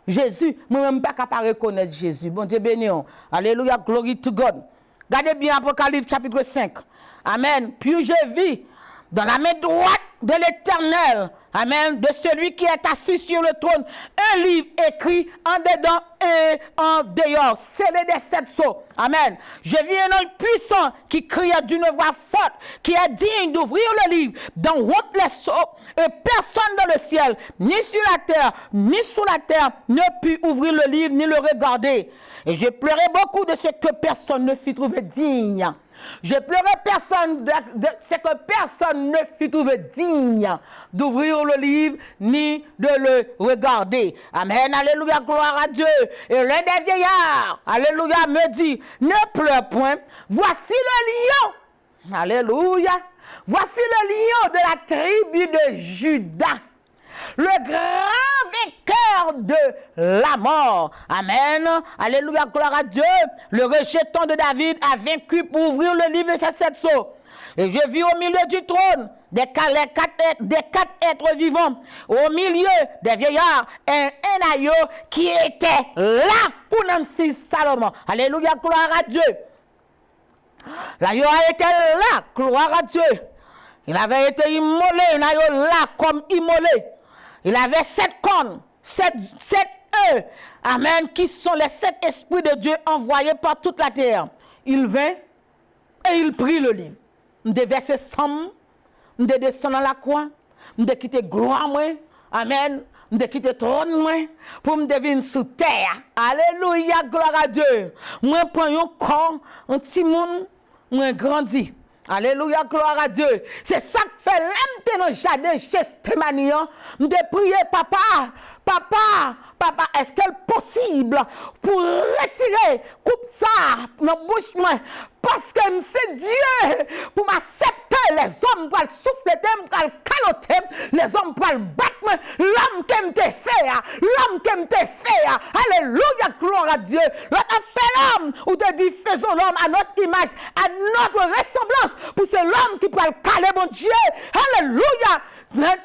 Jésus, moi-même pas capable de reconnaître Jésus. Bon Dieu béni. Alléluia, glory to God. Regardez bien Apocalypse chapitre 5. Amen. Puis je vis dans la main droite de l'Éternel, amen, de celui qui est assis sur le trône, un livre écrit en dedans et en dehors, scellé des 7 sceaux. Amen. Je vis un homme puissant qui crie d'une voix forte, qui est digne d'ouvrir le livre, dont honte les sceaux, et personne dans le ciel, ni sur la terre, ni sous la terre, ne put ouvrir le livre, ni le regarder. Et j'ai pleuré beaucoup de ce que personne ne fut trouvé digne Je pleurais personne, c'est que personne ne fut trouvé digne d'ouvrir le livre ni de le regarder. Amen, alléluia, gloire à Dieu. Et l'un des vieillards, alléluia, me dit, ne pleure point, voici le lion. Alléluia. Voici le lion de la tribu de Juda, le grand vainqueur de la mort. Amen. Alléluia, gloire à Dieu. Le rejeton de David a vaincu pour ouvrir le livre de ses 7 sceaux. Et je vis au milieu du trône des quatre êtres vivants, au milieu des vieillards, un agneau qui était là pour Nancy Salomon. Alléluia, gloire à Dieu. L'agneau a été là, gloire à Dieu. Il avait été immolé, un agneau là comme immolé. Il avait 7 cornes, 7 œufs, amen, qui sont les 7 esprits de Dieu envoyés par toute la terre. Il vint et il prit le livre. Il devait verser somme, il devait descendre dans la croix, il devait quitter gloire, amen, il devait quitter trône, pour me devenir sous terre. Alléluia, gloire à Dieu. Moi, prends un corps, un petit monde, moi, grandi. Alléluia, gloire à Dieu. C'est ça que fait l'âme dans le jardin chez Stémanian. Je prier, papa, est-ce qu'il est possible pour retirer, coupe ça dans la bouche, parce que c'est Dieu pour m'accepter. Les hommes pour le souffler, pour le caloter, les hommes pour le battre, l'homme qui me fait, alléluia, gloire à Dieu. L'autre a fait l'homme, ou te dit, faisons l'homme à notre image, à notre ressemblance, pour c'est l'homme qui peut le caler, mon Dieu, alléluia.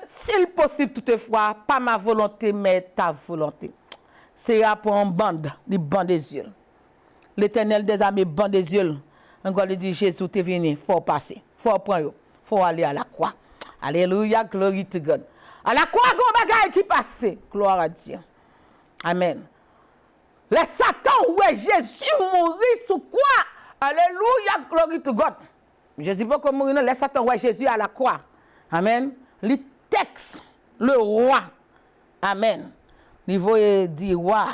S'il possible, toutefois, pas ma volonté, mais ta volonté. C'est pour un bande, les bandes des yeux. L'Éternel des armées, bande des yeux. Encore il dit, Jésus t'es venu, il faut passer, il faut prendre, il faut aller à la croix. Alléluia, glory to God. À la croix, il y a un bagage qui passe. Gloire à Dieu. Amen. Les Satan, ouais, Jésus mourit sous quoi? Alléluia, glory to God. Jésus pas comme mourir, les Satan, ouais, Jésus à la croix. Amen. Le texte, le roi. Amen. Niveau dit roi.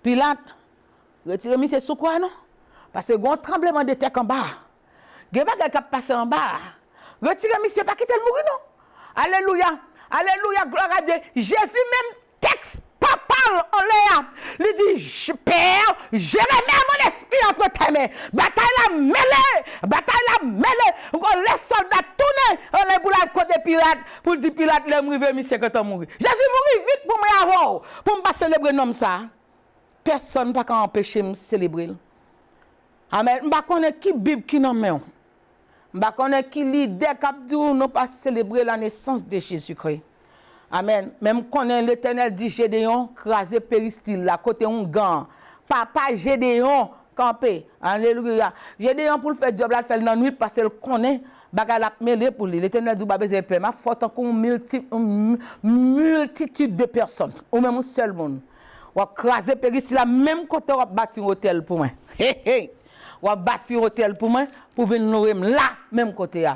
Pilate, retirez monsieur sous quoi, non? Parce que il y a un tremblement de terre en bas. Il y a des gens qui passent en bas. Retirez monsieur, pas quitter le mourir, non? Alléluia. Alléluia, gloire à Dieu. Jésus même texte, papa en l'air. Il dit, Père, je remets mon esprit entre tes mains. Bataille la mêlée. Les soldats tournent. On est pour la côte de Pilate. Pour dire Pilate, le mourir, monsieur, quand on mourit. Jésus mourit vite pour me avoir. Pour me célébrer nom ça. Personne ne peut empêcher de me célébrer. Amen. Je ne connais pas qui Bible qui n'a pas. Je ne connais pas qui l'idée qui n'a pas célébré la naissance de Jésus-Christ. Amen. Même connais l'Éternel dit Gédéon, crasé péristyle, la côté un gant. Papa Gédéon, campé. Alléluia. Gédéon pour le faire job, là, fait dans la nuit parce qu'il connaît, bagarre la mêlée pour lui. L'Éternel dit, bah, besoin de paix. Ma faute encore une multitude de personnes. Ou même un seul monde. Ou crasé péristyle, même côté, on va bâtir un hôtel pour moi. Ou bâtir hôtel pour moi, pour venir nourrir là, même côté.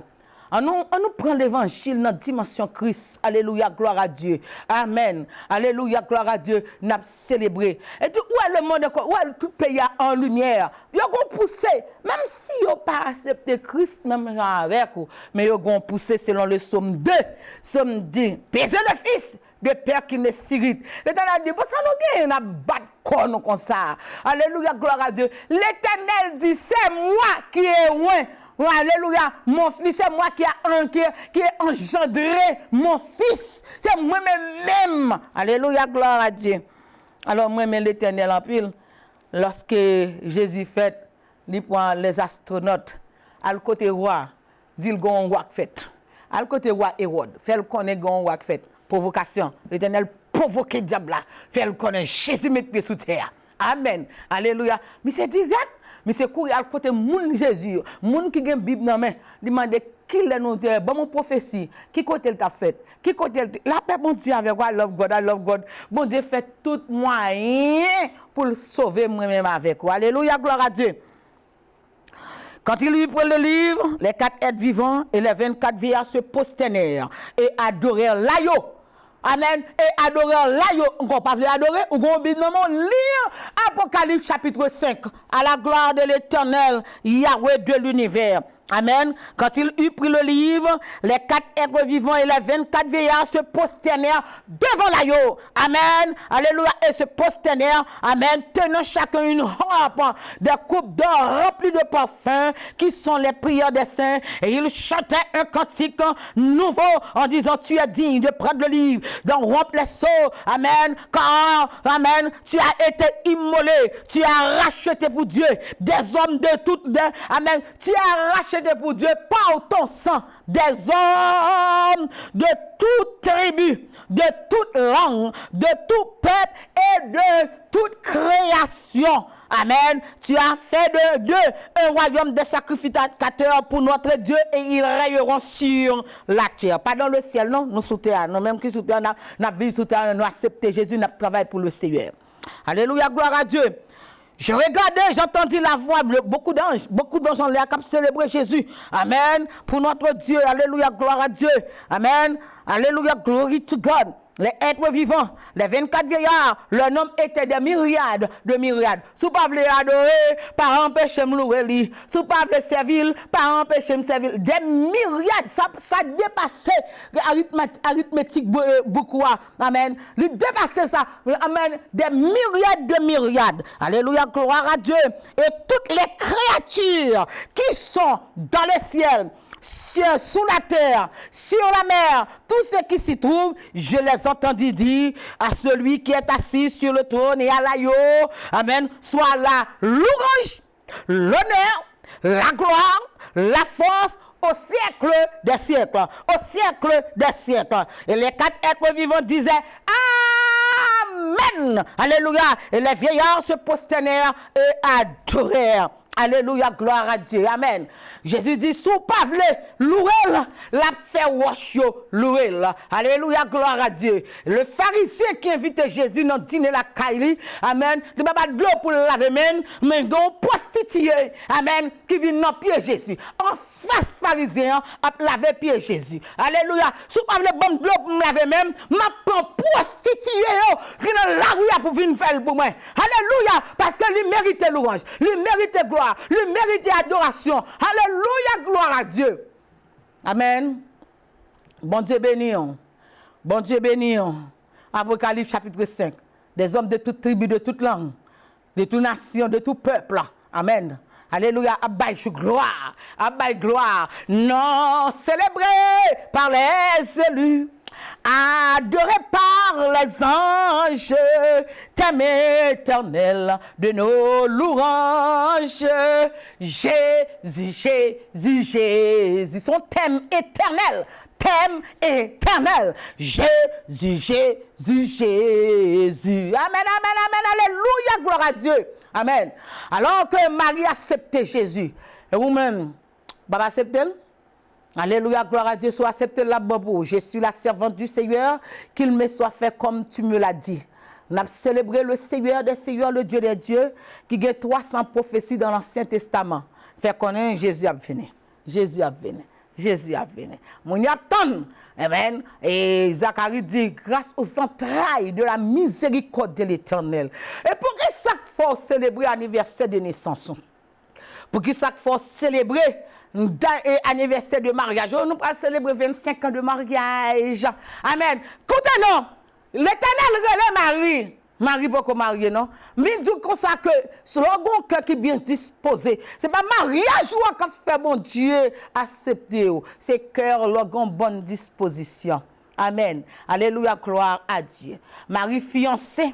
On nous prend l'évangile dans la dimension Christ. Alléluia, gloire à Dieu. Amen. Alléluia, gloire à Dieu. Nous avons célébré. Et puis, où est le monde, où est tout pays en lumière? Ils ont poussé, même si ils n'ont pas accepté Christ, même avec vous, mais ils ont poussé selon le psaume 2. Psaume 10. Baiser le Fils de Père qui ne s'irrite. L'Éternel dit, bon, ça nous gagne, on a battu corps comme ça. Alléluia, gloire à Dieu. L'Éternel dit, c'est moi qui ai loin. Alléluia, mon fils, c'est moi qui ai engendré mon fils. C'est moi-même. Alléluia, gloire à Dieu. Alors, moi-même, l'Éternel en pile, lorsque Jésus fait, il prend les astronautes, à le côté roi, dit le gon roi fait. À le côté roi Hérode, fait le connaît gon roi fait. Provocation. L'Éternel provoque le diable là, fait le connaît Jésus met pied sous terre. Amen. Alléluia. Mais c'est direct. Mais c'est courir à côté moun Jésus, moun qui gen Bible dans main, demander qui est nous bon mon prophétie, qui côté elle t'a fait, qui côté la paix bon Dieu avec quoi I love God. Bon Dieu fait tout moyen pour le sauver moi-même avec quoi. Alléluia, gloire à Dieu. Quand il lui prend le livre, les 4 êtres vivants et les 24 vieillards se prosternèrent et adorèrent l'agneau. Amen. Et adorer là, yo, encore pas adorer, ou gon Bible non, lire Apocalypse chapitre 5, à la gloire de l'Éternel, Yahweh de l'univers. Amen. Quand il eut pris le livre, les 4 êtres vivants et les 24 vieillards se prosternèrent devant l'agneau. Amen. Alléluia. Et se prosternèrent. Amen. Tenant chacun une harpe, des coupes d'or remplies de parfums, qui sont les prières des saints. Et ils chantaient un cantique nouveau en disant, tu es digne de prendre le livre, d'en rompre les sceaux. Amen. Car, amen, tu as été immolé. Tu as racheté pour Dieu des hommes de toutes, amen. Tu as racheté pour Dieu par ton sang des hommes de toute tribu, de toute langue, de tout peuple et de toute création. Amen. Tu as fait d'eux un royaume de sacrificateurs pour notre Dieu et ils règneront sur la terre. Pas dans le ciel, non, nous sous terre. Nous même qui sous terre, nous vivons sous terre, nous acceptons Jésus, nous travaillons pour le Seigneur. Alléluia, gloire à Dieu. Je regardais, j'entendis la voix de beaucoup d'anges en l'air qui célébrer Jésus. Amen. Pour notre Dieu. Alléluia, gloire à Dieu. Amen. Alléluia, glory to God. Les êtres vivants, les 24 vieillards, leur nom était des myriades de myriades. Si vous ne pouvez adorer, par empêcher de louer lui. Si vous ne pouvez servir, par empêcher de servir. Des myriades, ça dépassait l'arithmétique beaucoup. Amen. Il dépassait ça. Amen. Des myriades de myriades. Alléluia, gloire à Dieu. Et toutes les créatures qui sont dans le ciel, sous la terre, sur la mer, tous ceux qui s'y trouvent, je les entendis dire à celui qui est assis sur le trône et à l'agneau, amen, soit la louange, l'honneur, la gloire, la force, au siècle des siècles, au siècle des siècles. Et les 4 êtres vivants disaient Amen. Alléluia. Et les vieillards se prosternèrent et adorèrent. Alléluia, gloire à Dieu. Amen. Jésus dit, sous pas vle, louer la fait wash yo, louer. Alléluia, gloire à Dieu. Le pharisien qui invitait Jésus dans le dîner la Kaili, amen, il n'a pas de l'eau pour le laver, mais donc prostitué, amen, qui vient dans pied Jésus. En face pharisien, a lavé pied Jésus. Alléluia. Sous pas vle bon de l'eau pour me laver même, m'a prend prostitué qui dans la rue pour venir faire pour moi. Alléluia, parce que lui mérite louange, lui mérite gloire. Lui mérite adoration. Alléluia, gloire à Dieu. Amen. Bon Dieu béni. Bon Dieu béni. Apocalypse chapitre 5. Des hommes de toute tribu, de toute langue, de toute nation, de tout peuple. Amen. Alléluia, abaye gloire, abaye gloire. Non, célébré par les élus. Adoré par les anges, thème éternel de nos louanges. Jésus, Jésus, Jésus, son thème éternel. Thème éternel. Jésus, Jésus, Jésus. Amen, amen, amen, alléluia, gloire à Dieu. Amen. Alors que Marie acceptait Jésus, et vous-même, Baba acceptez? Alléluia, gloire à Dieu, soit accepté la bobo. Je suis la servante du Seigneur, qu'il me soit fait comme tu me l'as dit. On a célébré le Seigneur des Seigneurs, le Dieu des dieux, qui a 300 prophéties dans l'Ancien Testament. Fait connaître Jésus a venu. Jésus a venu. Jésus a venu. Mon y attend. Amen. Et Zacharie dit, grâce aux entrailles de la miséricorde de l'Éternel. Et pour que ça faut célébrer l'anniversaire de naissance? Pour que ça faut célébrer anniversaire de mariage? Nous allons célébrer 25 ans de mariage. Amen. Écoutez-nous, l'Éternel relève Marie. Marie beaucoup mariée, non? Mais du coup, ça que slogan cœur qui bien disposé. C'est pas mariage ou qu'on fait bon Dieu accepter. C'est cœur logon bonne disposition. Amen. Alléluia, gloire à Dieu. Marie fiancée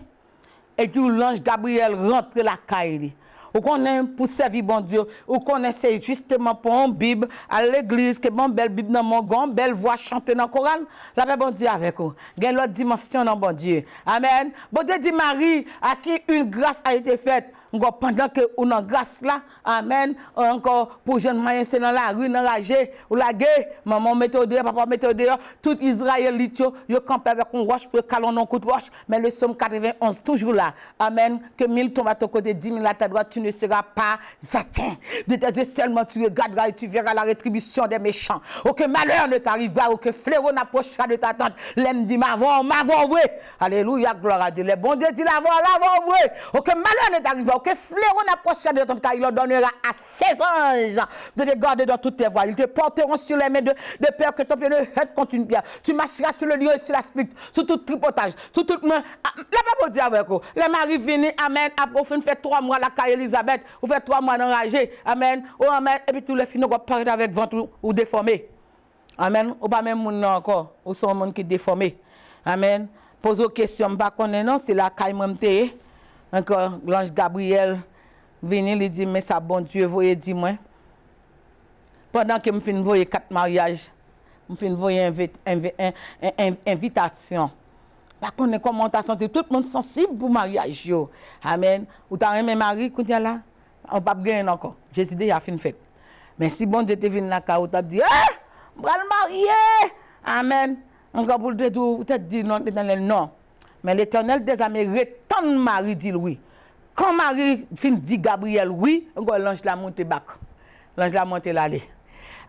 et puis l'ange Gabriel rentre la caille. Ou qu'on aime pour servir bon Dieu, ou qu'on essaie justement pour une Bible à l'église, que bon belle Bible dans mon gon, belle voix chanter dans le Coran, la paix bon Dieu avec vous. Gagne l'autre dimension dans bon Dieu. Amen. Bon Dieu dit Marie, à qui une grâce a été faite. encore pendant que on en grâce là, amen, encore pour jeune moyen c'est dans la rue, dans la rue, ou la guerre, maman mettez au dehors, papa mettez au dehors, tout Israélite yo campé avec un roche pour caler un coup de roche, mais le psaume 91 toujours là. Amen, que 1000 tombent à ton côté, 10 000 à ta droite, tu ne seras pas atteint. De Dieu seulement tu regarderas et tu verras la rétribution des méchants. Aucun malheur ne t'arrivera, aucun fléau n'approchera de ta tente. L'aime dit m'avant vrai. Alléluia, gloire à Dieu. Le bon Dieu dit l'avant vrai. Aucun malheur ne t'arrivera, aucun fléau n'approchera de ta tente, car il leur donnera à ses anges de te garder dans toutes tes voies. Ils te porteront sur les mains de peur que ton pied ne heurte contre une pierre. Tu marcheras sur le lion et sur la spicte, sur tout tripotage, sur toute main. La Bible dit avec vous. Les maris viennent, amen, après vous faites 3 mois la caille Elisabeth, vous faites 3 mois d'enragé, amen, oh amen, et puis tous les filles vous parlent avec ventre ou déformé. Amen, ou pas même moun encore, ou sont monde qui déformé. Amen. Pose aux questions, pas connaît non, c'est la caille m'emté. Encore l'ange Gabriel vient, il dit mais ça bon Dieu voyez dis-moi. Pendant que me fin voyer 4 mariages, me fin voyer invitation. Par contre, comment t'as senti tout le monde sensible pour mariage yo. Amen. Ou t'as aimé mari quand là, on pas gagner encore. Jésus dit a fin fête. Mais si bon Dieu te vient là ka ou t'a dit "Eh, bral marier." Amen. Encore pour te tout peut-être dire non l'éternel non. Mais l'Éternel des armées retend Marie dit oui. Quand Marie fin dit Gabriel oui, encore l'ange la monte back. L'ange la monte l'aller.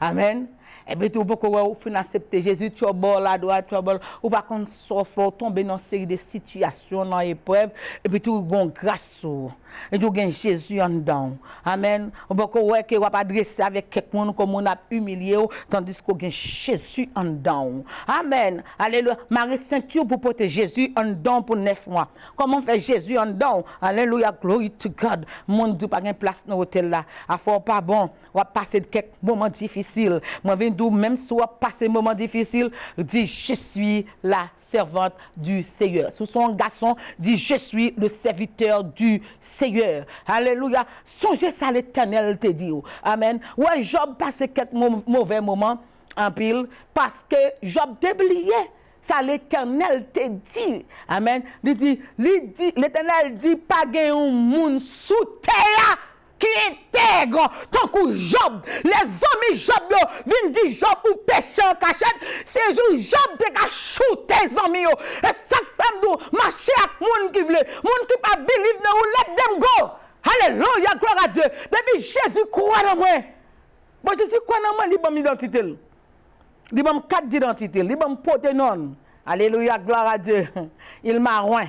Amen. Et bien, tout beaucoup ou fin accepter Jésus, tu as bord la droite, tu as bord, ou pas qu'on soit fort, tomber dans une série de situations, dans épreuve, et puis tout bon grâce, et tout gain Jésus en dedans. Amen. Ou beaucoup ouais que va pas adresser avec quelqu'un comme on a humilié, tandis qu'on gain Jésus en dedans. Amen. Alléluia. Marie ceinture pour porter Jésus en dedans pour 9 mois. Comment faire Jésus en dedans? Alléluia. Glory to God. Monde du pas gain place dans l'hôtel là. À fort pas bon, on va passer quelques moments difficiles. Moi même si on passe un moment difficile, dit je suis la servante du Seigneur. Sous son garçon, dit je suis le serviteur du Seigneur. Alléluia. Songez ça l'Éternel te dit. Amen. Ouais, Job passe quelques mauvais moments en pile parce que Job t'oublié. Ça l'Éternel te dit. Amen. L'Éternel dit pas gain un monde sous terre qui intègre tant que Job. Les amis Job viennent dire Job ou péché en cachette. C'est jour Job te ka shooter tes amis yo. Et chaque femme do marcher avec moun qui veut, moun qui pas believe dans ou let them go. Alléluia, gloire à Dieu. Depuis Jésus croit dans moi. Bon Jésus croit dans moi, il bon identité. Il bon carte d'identité, il bon porte non. Alléluia, gloire à Dieu. Il m'a oint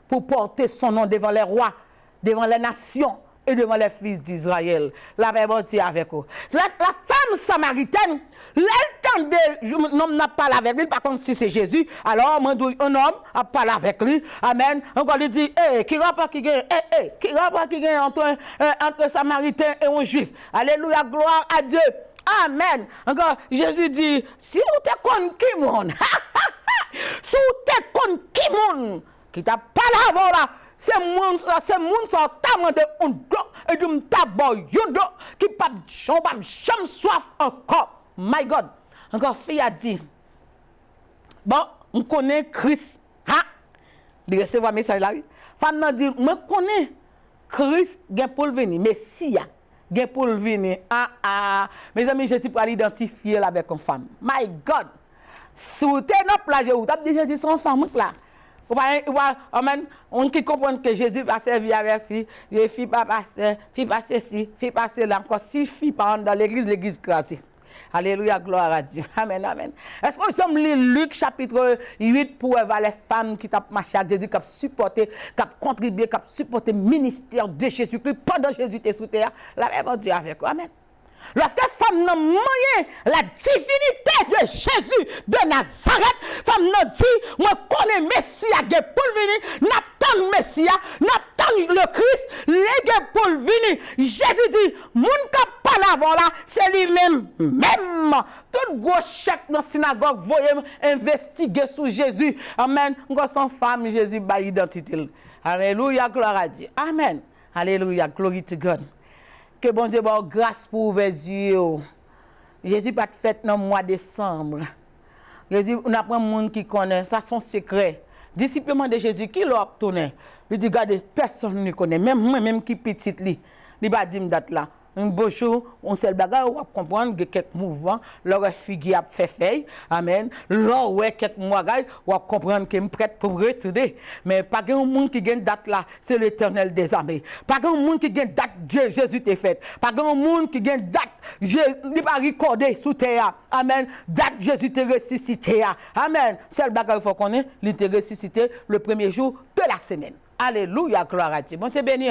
pour porter son nom devant les rois, devant les nations et devant les fils d'Israël. La Bible dit avec eux. La femme samaritaine, l'entendait, l'homme n'a pas parlé avec lui, par contre si c'est Jésus, alors un homme a parlé avec lui. Amen. Encore lui dit, qui rapport qui gagne, qui rapport qui gagne entre Samaritain et un juif. Alléluia, gloire à Dieu. Amen. Encore Jésus dit, si vous te connaissez qui monde, si vous te connaissez qui monde, qui t'a parlé avant là, c'est moun sont tellement de on et de m'tabo yondo qui pas jamais soif encore. My God. Encore fille a dit bon, on connaît Christ. Ha? Il recevoir message là. Femme nan dit me connaît Christ gen pour venir Messia gen pour venir. Mes amis, je suis pour l'identifier avec une femme. My God. Si vous êtes dans la plage, vous avez dit Jésus son femme là. Amen. On qui comprend que Jésus a servi avec fille, fille pas passer, fille passer ci, fille passer là, encore 6 filles par dans l'église crassée. Alléluia, gloire à Dieu. Amen, amen. Est-ce que j'aime lire Luc chapitre 8 pour voir les femmes qui tapent marché à Jésus, qui ont supporté, qui ont contribué, qui ont supporté le ministère de Jésus-Christ pendant Jésus était sous terre? La Bible Dieu avec eux. Amen. Lorsque femme n'a moyen la divinité de Jésus de Nazareth, femme n'a dit, moi connais Messia pour venir, n'attend Messia, n'attend le Christ, les pour venir. Jésus dit, moun ka parle avant là, c'est lui-même, même. Tout gros chef dans la synagogue, voyez investiguer sur Jésus. Amen. Nous sommes femme, Jésus ba identité. Alléluia, gloire à Dieu. Amen. Alléluia, glory to God. Que bon Dieu bon grâce pour ouvrir les yeux. Jésus pas de fête dans le mois de décembre. Jésus, on apprend monde qui connaît ça son secret. Disciple de Jésus qui l'a obtenu. Il dit, regardez, personne ne connaît, même moi, même qui petit li. Il va dire date là. Un beau jour, on sait le bagage, on va comprendre que quelques mouvements, leur figure a fait feuille, amen. Là, ouais, quelques mois, on va comprendre que je suis prêt pour retourner. Mais pas de monde qui gagne date là, c'est l'Éternel des armées. Pas de monde qui gagne date, Jésus t'est fait. Pas de monde qui gagne date, il n'est pas recordé sous terre. Amen. Date, Jésus t'est ressuscité. Amen. C'est le bagage qu'il faut qu'on ait, il t'est ressuscité le premier jour de la semaine. Alléluia, gloire à Dieu. Bon, c'est béni.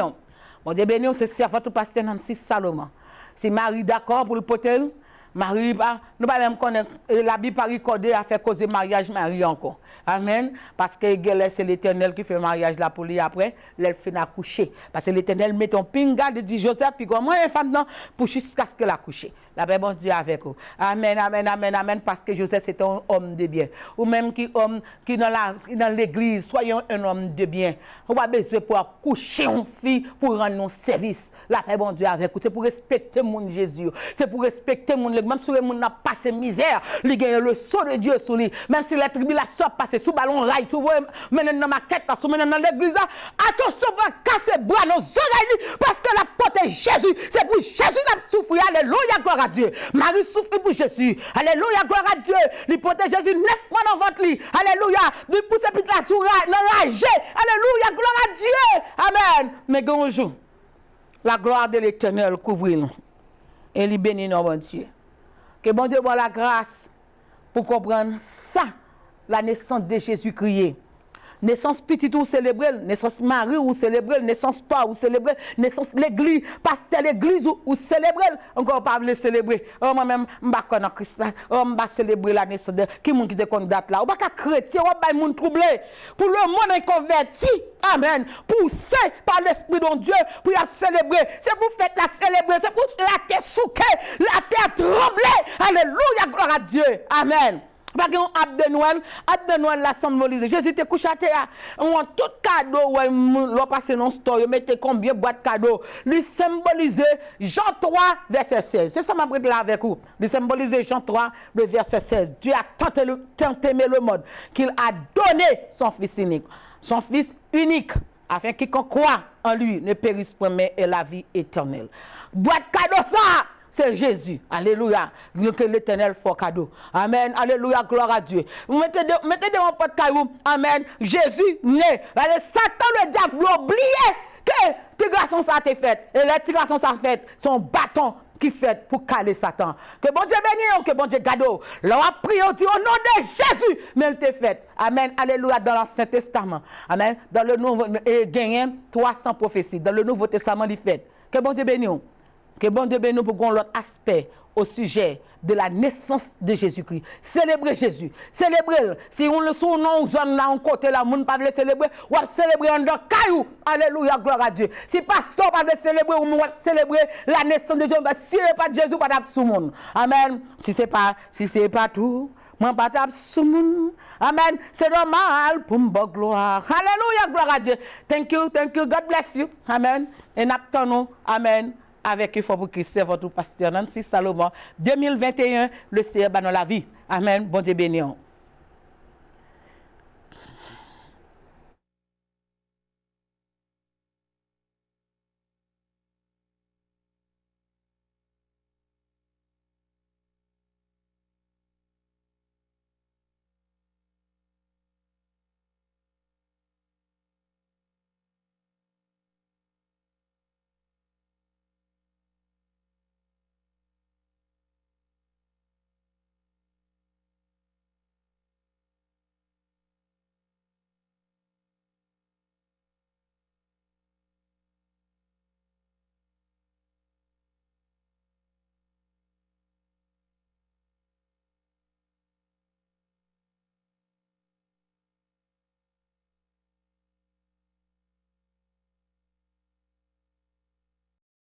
Bon Dieu béni, c'est servant tout pasteur Nancy Salomon. Si Marie d'accord pour le potel, Marie pas, nous pas même connaître la Bible pas recordé à faire causer mariage Marie encore. Amen. Parce que c'est l'Éternel qui fait mariage là pour lui après, elle fait accoucher. Parce que l'Éternel met ton pinga de dit Joseph puis comment une femme non pour jusqu'à ce qu'elle accouche. La paix bon Dieu avec vous. Amen, amen, amen, amen parce que Joseph c'est un homme de bien. Ou même qui homme qui dans l'église, soyons un homme de bien. On pas besoin pour accoucher une fille pour rendre nos service. La paix bon Dieu avec vous. C'est pour respecter mon Jésus. C'est pour respecter mon même si le monde n'a pas passé misère, il gagne le sceau de Dieu sur lui. Même si la tribulation passe sous ballon rail, tu vois maintenant dans ma quête, sous maintenant dans l'église, attention pas casser bras nos oreilles parce que la porte est Jésus. C'est pour Jésus qui souffrir. Alléluia, gloire à Dieu. Marie souffre pour Jésus. Alléluia, gloire à Dieu. Il protège Jésus 9 mois dans votre lit. Alléluia. Il pousse petit la sous l'enragé. Alléluia, gloire à Dieu. Amen. Mais un jour, la gloire de l'Éternel couvre nous. Et il bénit nos bon Dieu. Que bon Dieu voit la grâce pour comprendre ça, la naissance de Jésus-Christ. Naissance petite ou célébrer, naissance Marie ou célébrer, naissance pas ou célébrer, naissance l'église, pasteur l'église ou célébrer, encore pas le célébrer. Oh moi-même m'pa connait Christ là, oh m'pa célébrer la naissance de qui monde qui te connait date là. Ou pas chrétien, ou pas monde troublé. Pour le monde inconverti. Amen. Poussé par l'esprit de Dieu pour y célébrer. C'est pour faire la célébrer, c'est pour la terre souquer, la terre trembler. Alléluia, gloire à Dieu. Amen. Pas qu'on Ab de Noël la symbolise. Jésus te couché à terre. On tout cadeau ouais l'on passe non store, mettez combien boîte cadeau. Lui symboliser Jean 3 verset 16. C'est ça m'a pris là avec vous. Lui symboliser Jean 3 le verset 16. Dieu a tant aimé le monde qu'il a donné son fils unique. Son fils unique afin quiconque croit en lui ne périsse point mais ait la vie éternelle. Boîte cadeau ça. C'est Jésus. Alléluia. Que l'Éternel fait cadeau. Amen. Alléluia. Gloire à Dieu. Mettez de mon pote caillou. Amen. Jésus né. Allez, Satan, le diable, oublié que tes garçons ça t'est fait. Et les petits garçons ça fait son bâton qui fait pour caler Satan. Que bon Dieu bénisse, que bon Dieu cadeau. L'on a prié au nom de Jésus. Mais elle t'est faite. Amen. Alléluia. Dans l'Ancien Testament. Amen. Dans le Nouveau, il y a 300 prophéties. Dans le Nouveau Testament, il fait. Que bon Dieu bénisse. Que bon Dieu bénisse pour qu'on l'autre aspect au sujet de la naissance de Jésus-Christ. Célébrer Jésus. Célébrer. Si on le son nom zone là on côté là moun pas veut célébrer, ou célébrer en dans caillou. Alléluia, gloire à Dieu. Si pasteur pas veut célébrer ou célébrer la naissance de Dieu, si pas de Jésus pas d'ap sous monde. Amen. Si c'est pas tout moi pas tape sous moun. Amen. C'est normal pour me gloire. Alléluia, gloire à Dieu. Thank you. God bless you. Amen. Et n'attendons. Amen. Avec il faut pour Christ, c'est votre pasteur Nancy Salomon. 2021, le Seigneur dans la vie. Amen. Bon Dieu béni.